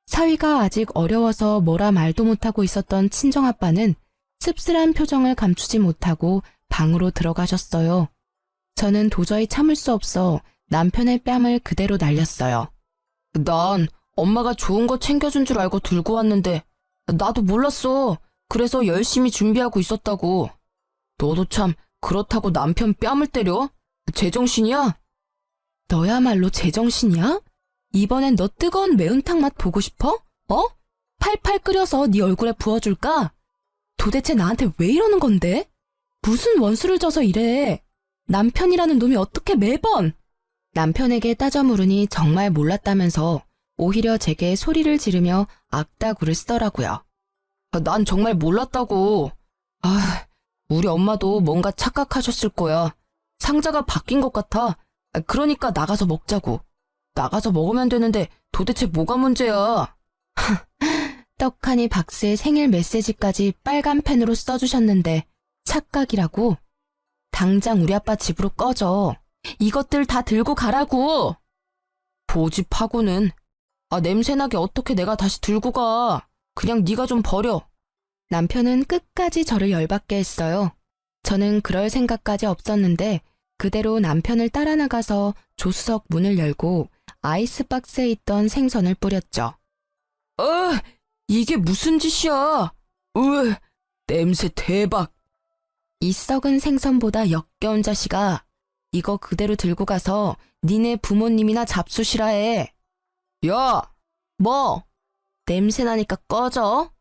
사위가 아직 어려워서 뭐라 말도 못하고 있었던 친정아빠는 씁쓸한 표정을 감추지 못하고 방으로 들어가셨어요. 저는 도저히 참을 수 없어 남편의 뺨을 그대로 날렸어요. 난 엄마가 좋은 거 챙겨준 줄 알고 들고 왔는데 나도 몰랐어. 그래서 열심히 준비하고 있었다고. 너도 참 그렇다고 남편 뺨을 때려? 제정신이야? 너야말로 제정신이야? 이번엔 너 뜨거운 매운탕 맛 보고 싶어? 팔팔 끓여서 네 얼굴에 부어줄까? 도대체 나한테 왜 이러는 건데? 무슨 원수를 져서 이래? 남편이라는 놈이 어떻게 매번? 남편에게 따져 물으니 정말 몰랐다면서 오히려 제게 소리를 지르며 악다구를 쓰더라고요. 난 정말 몰랐다고. 우리 엄마도 뭔가 착각하셨을 거야. 상자가 바뀐 것 같아. 그러니까 나가서 먹자고. 나가서 먹으면 되는데 도대체 뭐가 문제야? 떡하니 박스에 생일 메시지까지 빨간 펜으로 써주셨는데 착각이라고? 당장 우리 아빠 집으로 꺼져. 이것들 다 들고 가라고. 보집하고는. 냄새나게 어떻게 내가 다시 들고 가. 그냥 네가 좀 버려. 남편은 끝까지 저를 열받게 했어요. 저는 그럴 생각까지 없었는데 그대로 남편을 따라 나가서 조수석 문을 열고 아이스박스에 있던 생선을 뿌렸죠. 이게 무슨 짓이야? 냄새 대박. 이 썩은 생선보다 역겨운 자식아. 이거 그대로 들고 가서 니네 부모님이나 잡수시라 해. 야, 뭐? 냄새 나니까 꺼져.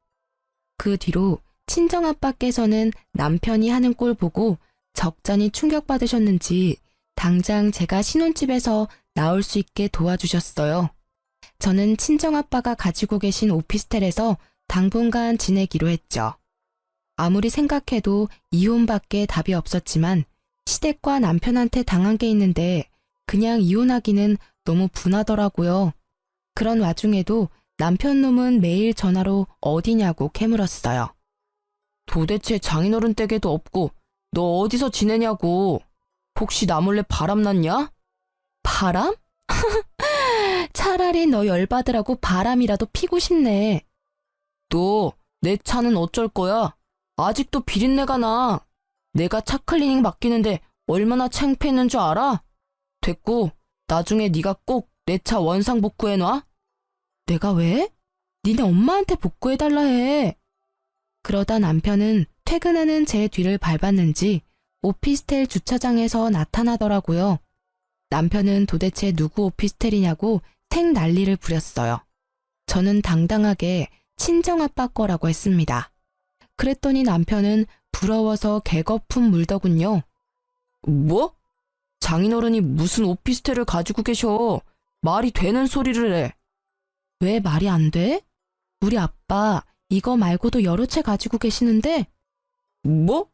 그 뒤로 친정아빠께서는 남편이 하는 꼴 보고 적잖이 충격받으셨는지 당장 제가 신혼집에서 나올 수 있게 도와주셨어요. 저는 친정아빠가 가지고 계신 오피스텔에서 당분간 지내기로 했죠. 아무리 생각해도 이혼밖에 답이 없었지만 시댁과 남편한테 당한 게 있는데 그냥 이혼하기는 너무 분하더라고요. 그런 와중에도 남편 놈은 매일 전화로 어디냐고 캐물었어요. 도대체 장인어른 댁에도 없고 너 어디서 지내냐고. 혹시 나 몰래 바람 났냐? 바람? 차라리 너 열받으라고 바람이라도 피고 싶네. 너 내 차는 어쩔 거야? 아직도 비린내가 나. 내가 차 클리닝 맡기는데 얼마나 창피했는 줄 알아? 됐고 나중에 네가 꼭 내 차 원상 복구해놔. 내가 왜? 니네 엄마한테 복구해달라 해. 그러다 남편은 퇴근하는 제 뒤를 밟았는지 오피스텔 주차장에서 나타나더라고요. 남편은 도대체 누구 오피스텔이냐고 생 난리를 부렸어요. 저는 당당하게 친정아빠 거라고 했습니다. 그랬더니 남편은 부러워서 개거품 물더군요. 뭐? 장인어른이 무슨 오피스텔을 가지고 계셔. 말이 되는 소리를 해. 왜 말이 안 돼? 우리 아빠 이거 말고도 여러 채 가지고 계시는데. 뭐?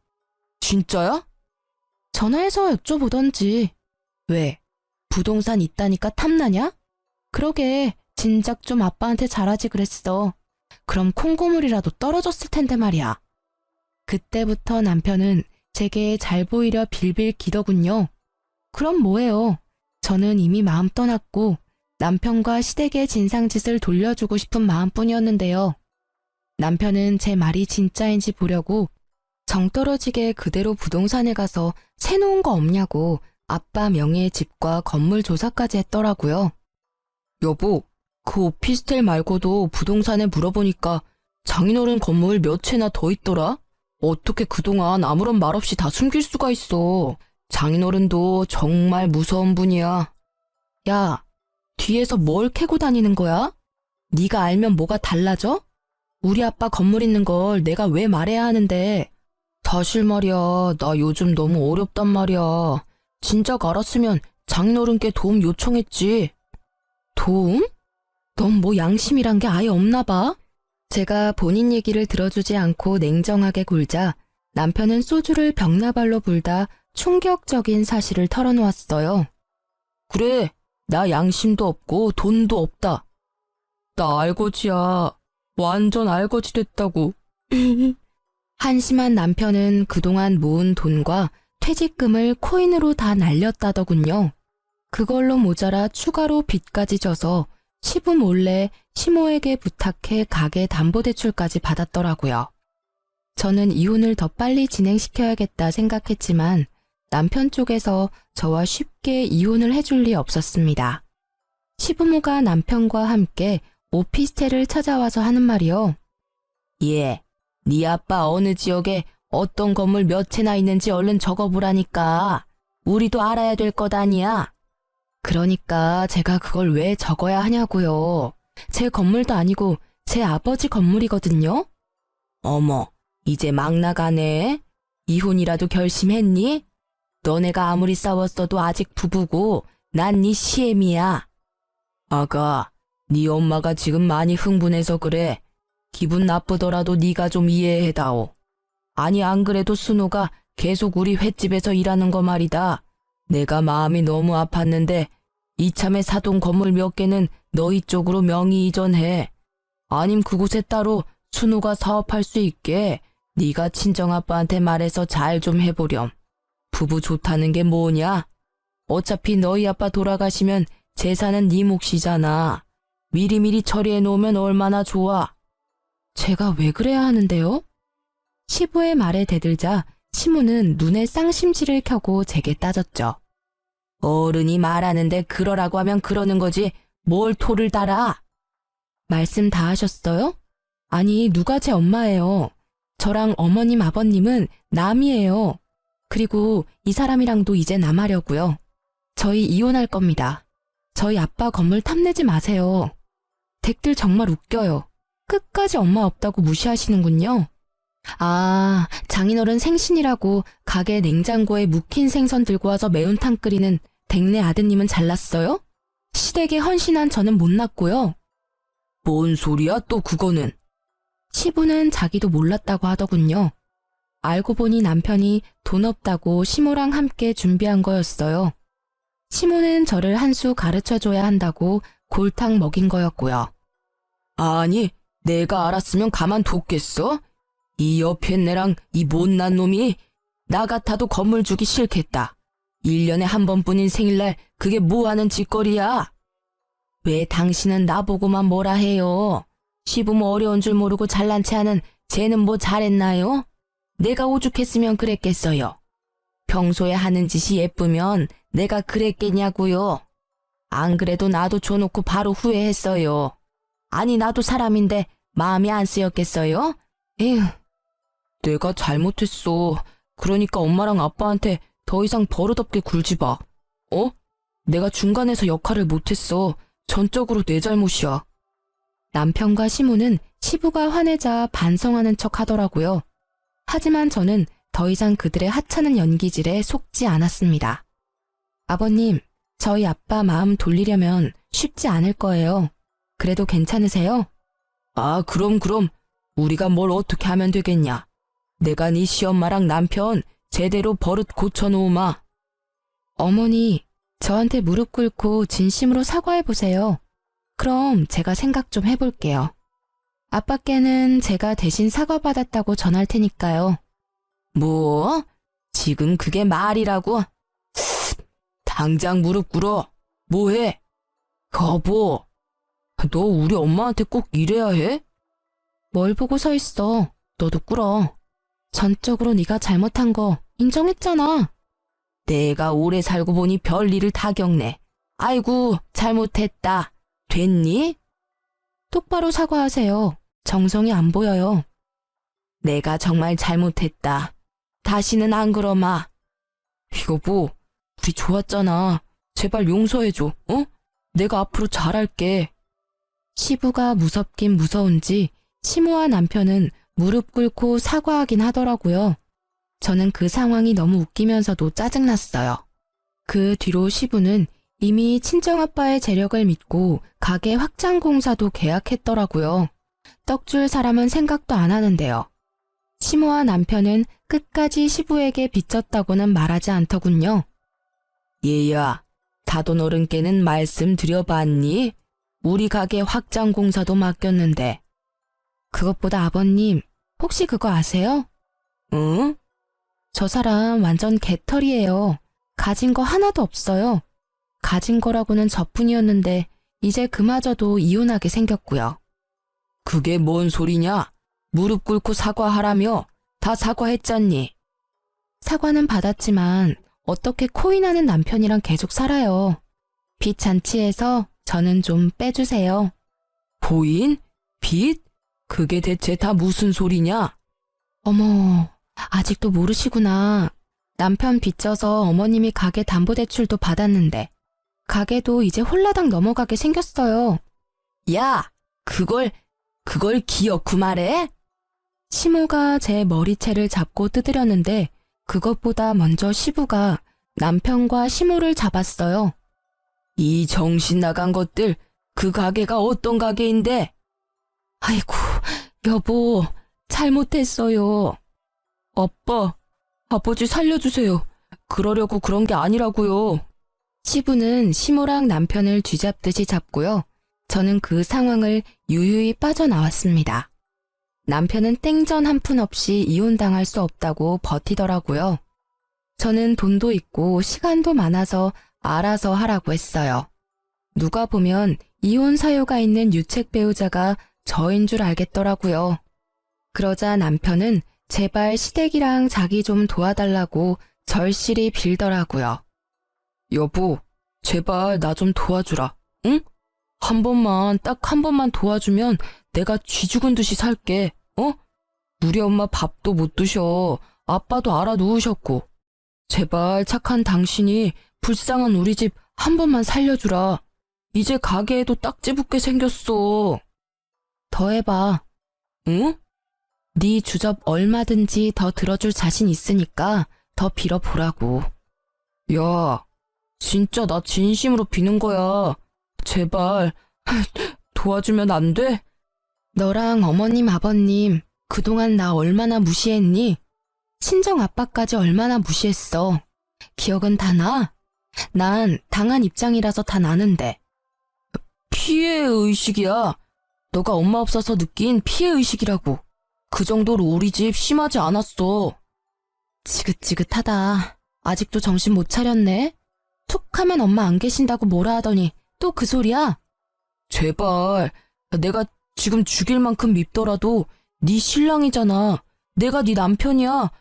진짜야? 전화해서 여쭤보던지. 왜? 부동산 있다니까 탐나냐? 그러게 진작 좀 아빠한테 잘하지 그랬어. 그럼 콩고물이라도 떨어졌을 텐데 말이야. 그때부터 남편은 제게 잘 보이려 빌빌 기더군요. 그럼 뭐예요? 저는 이미 마음 떠났고 남편과 시댁의 진상짓을 돌려주고 싶은 마음뿐이었는데요. 남편은 제 말이 진짜인지 보려고 정떨어지게 그대로 부동산에 가서 새놓은 거 없냐고 아빠 명의의 집과 건물 조사까지 했더라고요. 여보, 그 오피스텔 말고도 부동산에 물어보니까 장인어른 건물 몇 채나 더 있더라? 어떻게 그동안 아무런 말 없이 다 숨길 수가 있어. 장인어른도 정말 무서운 분이야. 야, 뒤에서 뭘 캐고 다니는 거야? 네가 알면 뭐가 달라져? 우리 아빠 건물 있는 걸 내가 왜 말해야 하는데. 사실 말이야, 나 요즘 너무 어렵단 말이야. 진작 알았으면 장인어른께 도움 요청했지. 도움? 넌 뭐 양심이란 게 아예 없나 봐? 제가 본인 얘기를 들어주지 않고 냉정하게 굴자 남편은 소주를 벽나발로 불다 충격적인 사실을 털어놓았어요. 그래, 나 양심도 없고 돈도 없다. 나 알거지야. 완전 알거지 됐다고. 한심한 남편은 그동안 모은 돈과 퇴직금을 코인으로 다 날렸다더군요. 그걸로 모자라 추가로 빚까지 져서 시부 몰래 시모에게 부탁해 가게 담보대출까지 받았더라고요. 저는 이혼을 더 빨리 진행시켜야겠다 생각했지만 남편 쪽에서 저와 쉽게 이혼을 해줄 리 없었습니다. 시부모가 남편과 함께 오피스텔을 찾아와서 하는 말이요. 예, 네 아빠 어느 지역에 어떤 건물 몇 채나 있는지 얼른 적어보라니까. 우리도 알아야 될 것 아니야. 그러니까 제가 그걸 왜 적어야 하냐고요. 제 건물도 아니고 제 아버지 건물이거든요. 어머, 이제 막 나가네. 이혼이라도 결심했니? 너네가 아무리 싸웠어도 아직 부부고 난 네 시애미야. 아가, 네 엄마가 지금 많이 흥분해서 그래. 기분 나쁘더라도 네가 좀 이해해다오. 아니 안 그래도 순호가 계속 우리 횟집에서 일하는 거 말이다. 내가 마음이 너무 아팠는데 이참에 사돈 건물 몇 개는 너희 쪽으로 명의 이전해. 아님 그곳에 따로 순호가 사업할 수 있게 네가 친정아빠한테 말해서 잘 좀 해보렴. 부부 좋다는 게 뭐냐? 어차피 너희 아빠 돌아가시면 재산은 네 몫이잖아. 미리미리 처리해 놓으면 얼마나 좋아. 제가 왜 그래야 하는데요? 시부의 말에 대들자 시모는 눈에 쌍심지를 켜고 제게 따졌죠. 어른이 말하는데 그러라고 하면 그러는 거지 뭘 토를 달아. 말씀 다 하셨어요? 아니 누가 제 엄마예요. 저랑 어머님 아버님은 남이에요. 그리고 이 사람이랑도 이제 남하려고요. 저희 이혼할 겁니다. 저희 아빠 건물 탐내지 마세요. 댁들 정말 웃겨요. 끝까지 엄마 없다고 무시하시는군요. 아, 장인어른 생신이라고 가게 냉장고에 묵힌 생선 들고 와서 매운탕 끓이는 댁내 아드님은 잘났어요? 시댁에 헌신한 저는 못났고요. 뭔 소리야 또 그거는. 시부는 자기도 몰랐다고 하더군요. 알고 보니 남편이 돈 없다고 시모랑 함께 준비한 거였어요. 시모는 저를 한 수 가르쳐줘야 한다고 골탕 먹인 거였고요. 아니, 내가 알았으면 가만뒀겠어? 이 옆에 애랑 이 못난 놈이 나 같아도 건물 주기 싫겠다. 1년에 한 번뿐인 생일날 그게 뭐하는 짓거리야? 왜 당신은 나보고만 뭐라 해요? 시부모 어려운 줄 모르고 잘난 체 하는 쟤는 뭐 잘했나요? 내가 오죽했으면 그랬겠어요. 평소에 하는 짓이 예쁘면 내가 그랬겠냐고요. 안 그래도 나도 줘놓고 바로 후회했어요. 아니 나도 사람인데 마음이 안 쓰였겠어요? 에휴, 내가 잘못했어. 그러니까 엄마랑 아빠한테 더 이상 버릇없게 굴지 마. 어? 내가 중간에서 역할을 못했어. 전적으로 내 잘못이야. 남편과 시모는 시부가 화내자 반성하는 척 하더라고요. 하지만 저는 더 이상 그들의 하찮은 연기질에 속지 않았습니다. 아버님, 저희 아빠 마음 돌리려면 쉽지 않을 거예요. 그래도 괜찮으세요? 아, 그럼. 우리가 뭘 어떻게 하면 되겠냐. 내가 네 시엄마랑 남편 제대로 버릇 고쳐놓으마. 어머니, 저한테 무릎 꿇고 진심으로 사과해보세요. 그럼 제가 생각 좀 해볼게요. 아빠께는 제가 대신 사과받았다고 전할 테니까요. 뭐? 지금 그게 말이라고? 당장 무릎 꿇어. 뭐해? 여보, 너 우리 엄마한테 꼭 이래야 해? 뭘 보고 서 있어. 너도 꿇어. 전적으로 네가 잘못한 거 인정했잖아. 내가 오래 살고 보니 별일을 다 겪네. 아이고, 잘못했다. 됐니? 똑바로 사과하세요. 정성이 안 보여요. 내가 정말 잘못했다. 다시는 안 그러마. 여보, 우리 좋았잖아. 제발 용서해줘, 어? 내가 앞으로 잘할게. 시부가 무섭긴 무서운지 시모와 남편은 무릎 꿇고 사과하긴 하더라고요. 저는 그 상황이 너무 웃기면서도 짜증났어요. 그 뒤로 시부는 이미 친정아빠의 재력을 믿고 가게 확장 공사도 계약했더라고요. 떡줄 사람은 생각도 안 하는데요. 시모와 남편은 끝까지 시부에게 빚졌다고는 말하지 않더군요. 얘야, 다돈 어른께는 말씀드려봤니? 우리 가게 확장 공사도 맡겼는데. 그것보다 아버님, 혹시 그거 아세요? 응? 저 사람 완전 개털이에요. 가진 거 하나도 없어요. 가진 거라고는 저뿐이었는데 이제 그마저도 이혼하게 생겼고요. 그게 뭔 소리냐? 무릎 꿇고 사과하라며. 다 사과했잖니. 사과는 받았지만 어떻게 코인하는 남편이랑 계속 살아요. 빚 잔치에서 저는 좀 빼주세요. 코인? 빚? 그게 대체 다 무슨 소리냐? 어머, 아직도 모르시구나. 남편 빚져서 어머님이 가게 담보대출도 받았는데 가게도 이제 홀라당 넘어가게 생겼어요. 야, 그걸 기어코 말해? 시모가 제 머리채를 잡고 뜯으려는데 그것보다 먼저 시부가 남편과 시모를 잡았어요. 이 정신 나간 것들, 그 가게가 어떤 가게인데? 아이고, 여보, 잘못했어요. 아빠, 아버지 살려주세요. 그러려고 그런 게 아니라고요. 시부는 시모랑 남편을 쥐잡듯이 잡고요. 저는 그 상황을 유유히 빠져나왔습니다. 남편은 땡전 한 푼 없이 이혼당할 수 없다고 버티더라고요. 저는 돈도 있고 시간도 많아서 알아서 하라고 했어요. 누가 보면 이혼 사유가 있는 유책 배우자가 저인 줄 알겠더라고요. 그러자 남편은 제발 시댁이랑 자기 좀 도와달라고 절실히 빌더라고요. 여보, 제발 나 좀 도와주라, 응? 딱 한 번만 도와주면 내가 쥐 죽은 듯이 살게, 어? 우리 엄마 밥도 못 드셔. 아빠도 알아 누우셨고. 제발 착한 당신이 불쌍한 우리 집 한 번만 살려주라. 이제 가게에도 딱지 붙게 생겼어. 더 해봐. 응? 네 주접 얼마든지 더 들어줄 자신 있으니까 더 빌어보라고. 야, 진짜 나 진심으로 비는 거야. 제발 도와주면 안 돼? 너랑 어머님 아버님 그동안 나 얼마나 무시했니? 친정 아빠까지 얼마나 무시했어. 기억은 다 나? 난 당한 입장이라서 다 나는데. 피해의식이야. 너가 엄마 없어서 느낀 피해의식이라고. 그 정도로 우리 집 심하지 않았어. 지긋지긋하다. 아직도 정신 못 차렸네. 툭 하면 엄마 안 계신다고 뭐라 하더니 또 그 소리야? 제발. 내가 지금 죽일 만큼 밉더라도 네 신랑이잖아. 내가 네 남편이야.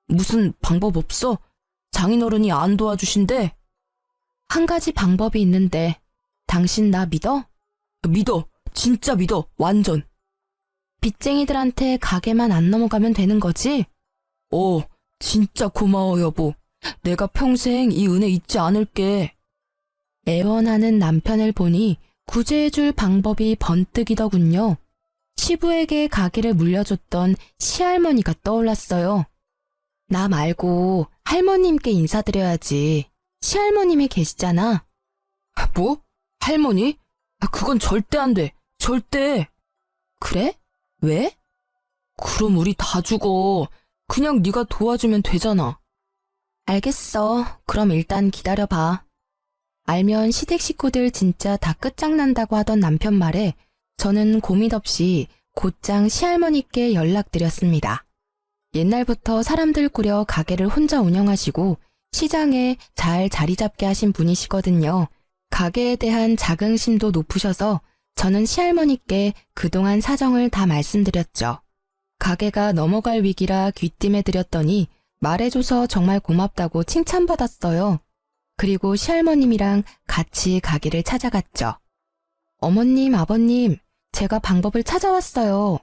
무슨 방법 없어? 장인어른이 안 도와주신대? 한 가지 방법이 있는데 당신 나 믿어? 믿어. 진짜 믿어. 완전. 빚쟁이들한테 가게만 안 넘어가면 되는 거지? 진짜 고마워 여보. 내가 평생 이 은혜 잊지 않을게. 애원하는 남편을 보니 구제해줄 방법이 번뜩이더군요. 시부에게 가게를 물려줬던 시할머니가 떠올랐어요. 나 말고 할머님께 인사드려야지. 시할머님이 계시잖아. 뭐? 할머니? 그건 절대 안 돼. 절대. 그래? 왜? 그럼 우리 다 죽어. 그냥 네가 도와주면 되잖아. 알겠어. 그럼 일단 기다려봐. 알면 시댁 식구들 진짜 다 끝장난다고 하던 남편 말에 저는 고민 없이 곧장 시할머니께 연락드렸습니다. 옛날부터 사람들 꾸려 가게를 혼자 운영하시고 시장에 잘 자리 잡게 하신 분이시거든요. 가게에 대한 자긍심도 높으셔서 저는 시할머니께 그동안 사정을 다 말씀드렸죠. 가게가 넘어갈 위기라 귀띔해드렸더니 말해줘서 정말 고맙다고 칭찬받았어요. 그리고 시할머님이랑 같이 가게를 찾아갔죠. 어머님, 아버님, 제가 방법을 찾아왔어요.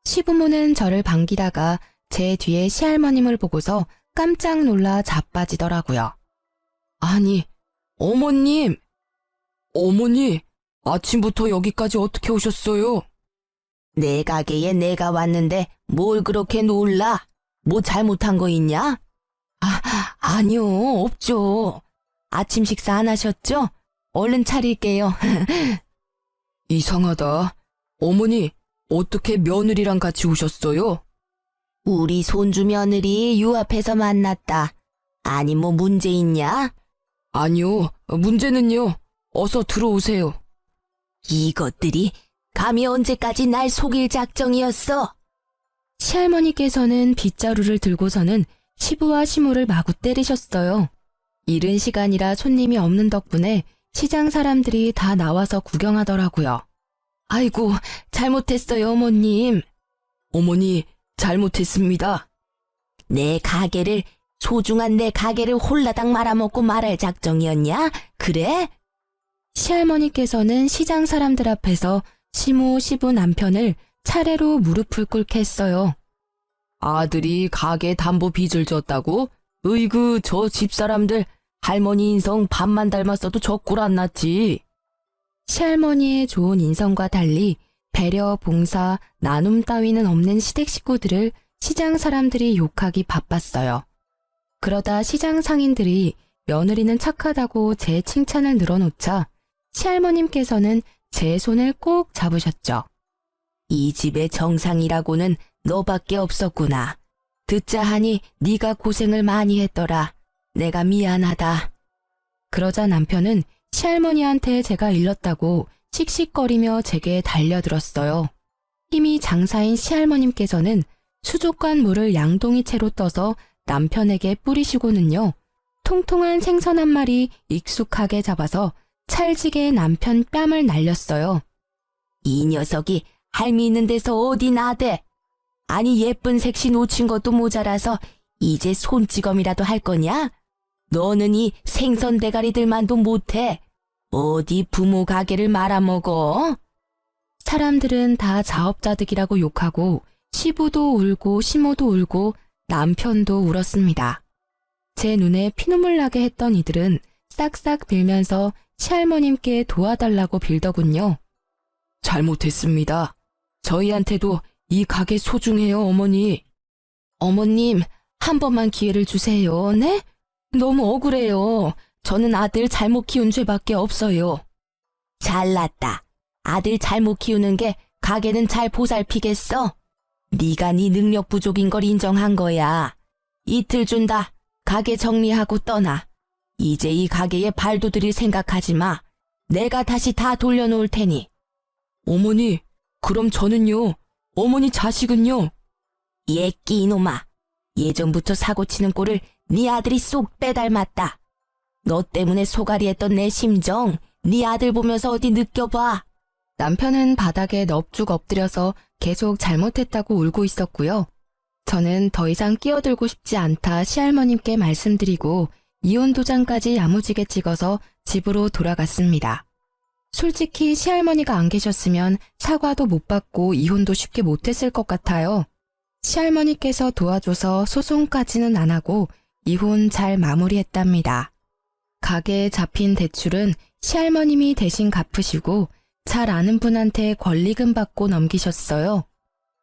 시부모는 저를 반기다가 제 뒤에 시할머님을 보고서 깜짝 놀라 자빠지더라고요. 아니, 어머님! 어머니, 아침부터 여기까지 어떻게 오셨어요? 내 가게에 내가 왔는데 뭘 그렇게 놀라? 뭐 잘못한 거 있냐? 아니요, 없죠. 아침 식사 안 하셨죠? 얼른 차릴게요. 이상하다. 어머니, 어떻게 며느리랑 같이 오셨어요? 우리 손주 며느리 유 앞에서 만났다. 아니, 뭐 문제 있냐? 아니요, 문제는요. 어서 들어오세요. 이것들이 감히 언제까지 날 속일 작정이었어? 시할머니께서는 빗자루를 들고서는 시부와 시모를 마구 때리셨어요. 이른 시간이라 손님이 없는 덕분에 시장 사람들이 다 나와서 구경하더라고요. 아이고, 잘못했어요, 어머님. 어머니, 잘못했습니다. 소중한 내 가게를 홀라당 말아먹고 말할 작정이었냐? 그래? 시할머니께서는 시장 사람들 앞에서 시모, 시부 남편을 차례로 무릎을 꿇게 했어요. 아들이 가게 담보 빚을 졌다고? 으이그, 저 집사람들 할머니 인성 반만 닮았어도 저 꼴 안 났지. 시할머니의 좋은 인성과 달리 배려, 봉사, 나눔 따위는 없는 시댁 식구들을 시장 사람들이 욕하기 바빴어요. 그러다 시장 상인들이 며느리는 착하다고 제 칭찬을 늘어놓자 시할머님께서는 제 손을 꼭 잡으셨죠. 이 집의 정상이라고는 너밖에 없었구나. 듣자 하니 네가 고생을 많이 했더라. 내가 미안하다. 그러자 남편은 시할머니한테 제가 일렀다고 씩씩거리며 제게 달려들었어요. 힘이 장사인 시할머님께서는 수족관 물을 양동이채로 떠서 남편에게 뿌리시고는요. 통통한 생선 한 마리 익숙하게 잡아서 찰지게 남편 뺨을 날렸어요. 이 녀석이 할미 있는 데서 어디 나대? 아니 예쁜 색시 놓친 것도 모자라서 이제 손찌검이라도 할 거냐? 너는 이 생선 대가리들만도 못해. 어디 부모 가게를 말아먹어? 사람들은 다 자업자득이라고 욕하고 시부도 울고 시모도 울고 남편도 울었습니다. 제 눈에 피눈물 나게 했던 이들은 싹싹 빌면서 시할머님께 도와달라고 빌더군요. 잘못했습니다. 저희한테도 이 가게 소중해요, 어머니. 어머님, 한 번만 기회를 주세요, 네? 너무 억울해요. 저는 아들 잘못 키운 죄밖에 없어요. 잘났다. 아들 잘못 키우는 게 가게는 잘 보살피겠어? 네가 네 능력 부족인 걸 인정한 거야. 이틀 준다. 가게 정리하고 떠나. 이제 이 가게에 발도 들일 생각하지 마. 내가 다시 다 돌려놓을 테니. 어머니, 그럼 저는요? 어머니 자식은요? 예끼 이놈아. 예전부터 사고치는 꼴을 네 아들이 쏙 빼닮았다. 너 때문에 소갈이 했던 내 심정 네 아들 보면서 어디 느껴봐. 남편은 바닥에 넙죽 엎드려서 계속 잘못했다고 울고 있었고요. 저는 더 이상 끼어들고 싶지 않다 시할머님께 말씀드리고 이혼 도장까지 야무지게 찍어서 집으로 돌아갔습니다. 솔직히 시할머니가 안 계셨으면 사과도 못 받고 이혼도 쉽게 못했을 것 같아요. 시할머니께서 도와줘서 소송까지는 안 하고 이혼 잘 마무리했답니다. 가게에 잡힌 대출은 시할머님이 대신 갚으시고 잘 아는 분한테 권리금 받고 넘기셨어요.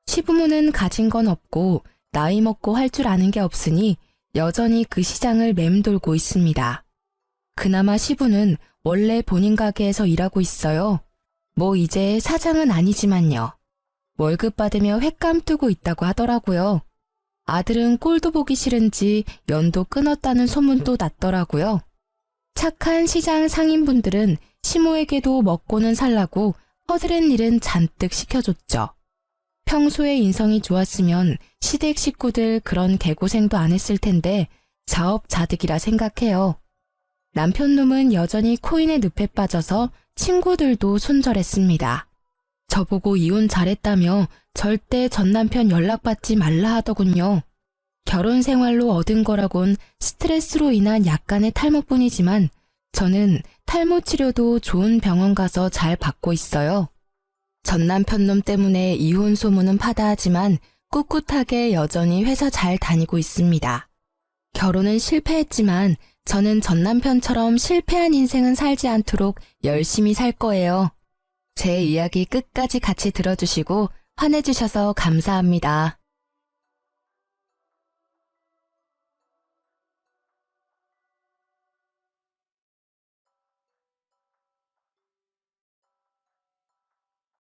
시부모는 가진 건 없고 나이 먹고 할 줄 아는 게 없으니 여전히 그 시장을 맴돌고 있습니다. 그나마 시부는 원래 본인 가게에서 일하고 있어요. 뭐 이제 사장은 아니지만요. 월급 받으며 횟감 뜨고 있다고 하더라고요. 아들은 꼴도 보기 싫은지 연도 끊었다는 소문도 났더라고요. 착한 시장 상인분들은 시모에게도 먹고는 살라고 허드렛 일은 잔뜩 시켜줬죠. 평소에 인성이 좋았으면 시댁 식구들 그런 개고생도 안 했을 텐데 자업자득이라 생각해요. 남편 놈은 여전히 코인의 늪에 빠져서 친구들도 손절했습니다. 저보고 이혼 잘했다며 절대 전 남편 연락받지 말라 하더군요. 결혼 생활로 얻은 거라곤 스트레스로 인한 약간의 탈모뿐이지만 저는 탈모 치료도 좋은 병원 가서 잘 받고 있어요. 전 남편 놈 때문에 이혼 소문은 파다하지만 꿋꿋하게 여전히 회사 잘 다니고 있습니다. 결혼은 실패했지만 저는 전 남편처럼 실패한 인생은 살지 않도록 열심히 살 거예요. 제 이야기 끝까지 같이 들어주시고 화내주셔서 감사합니다.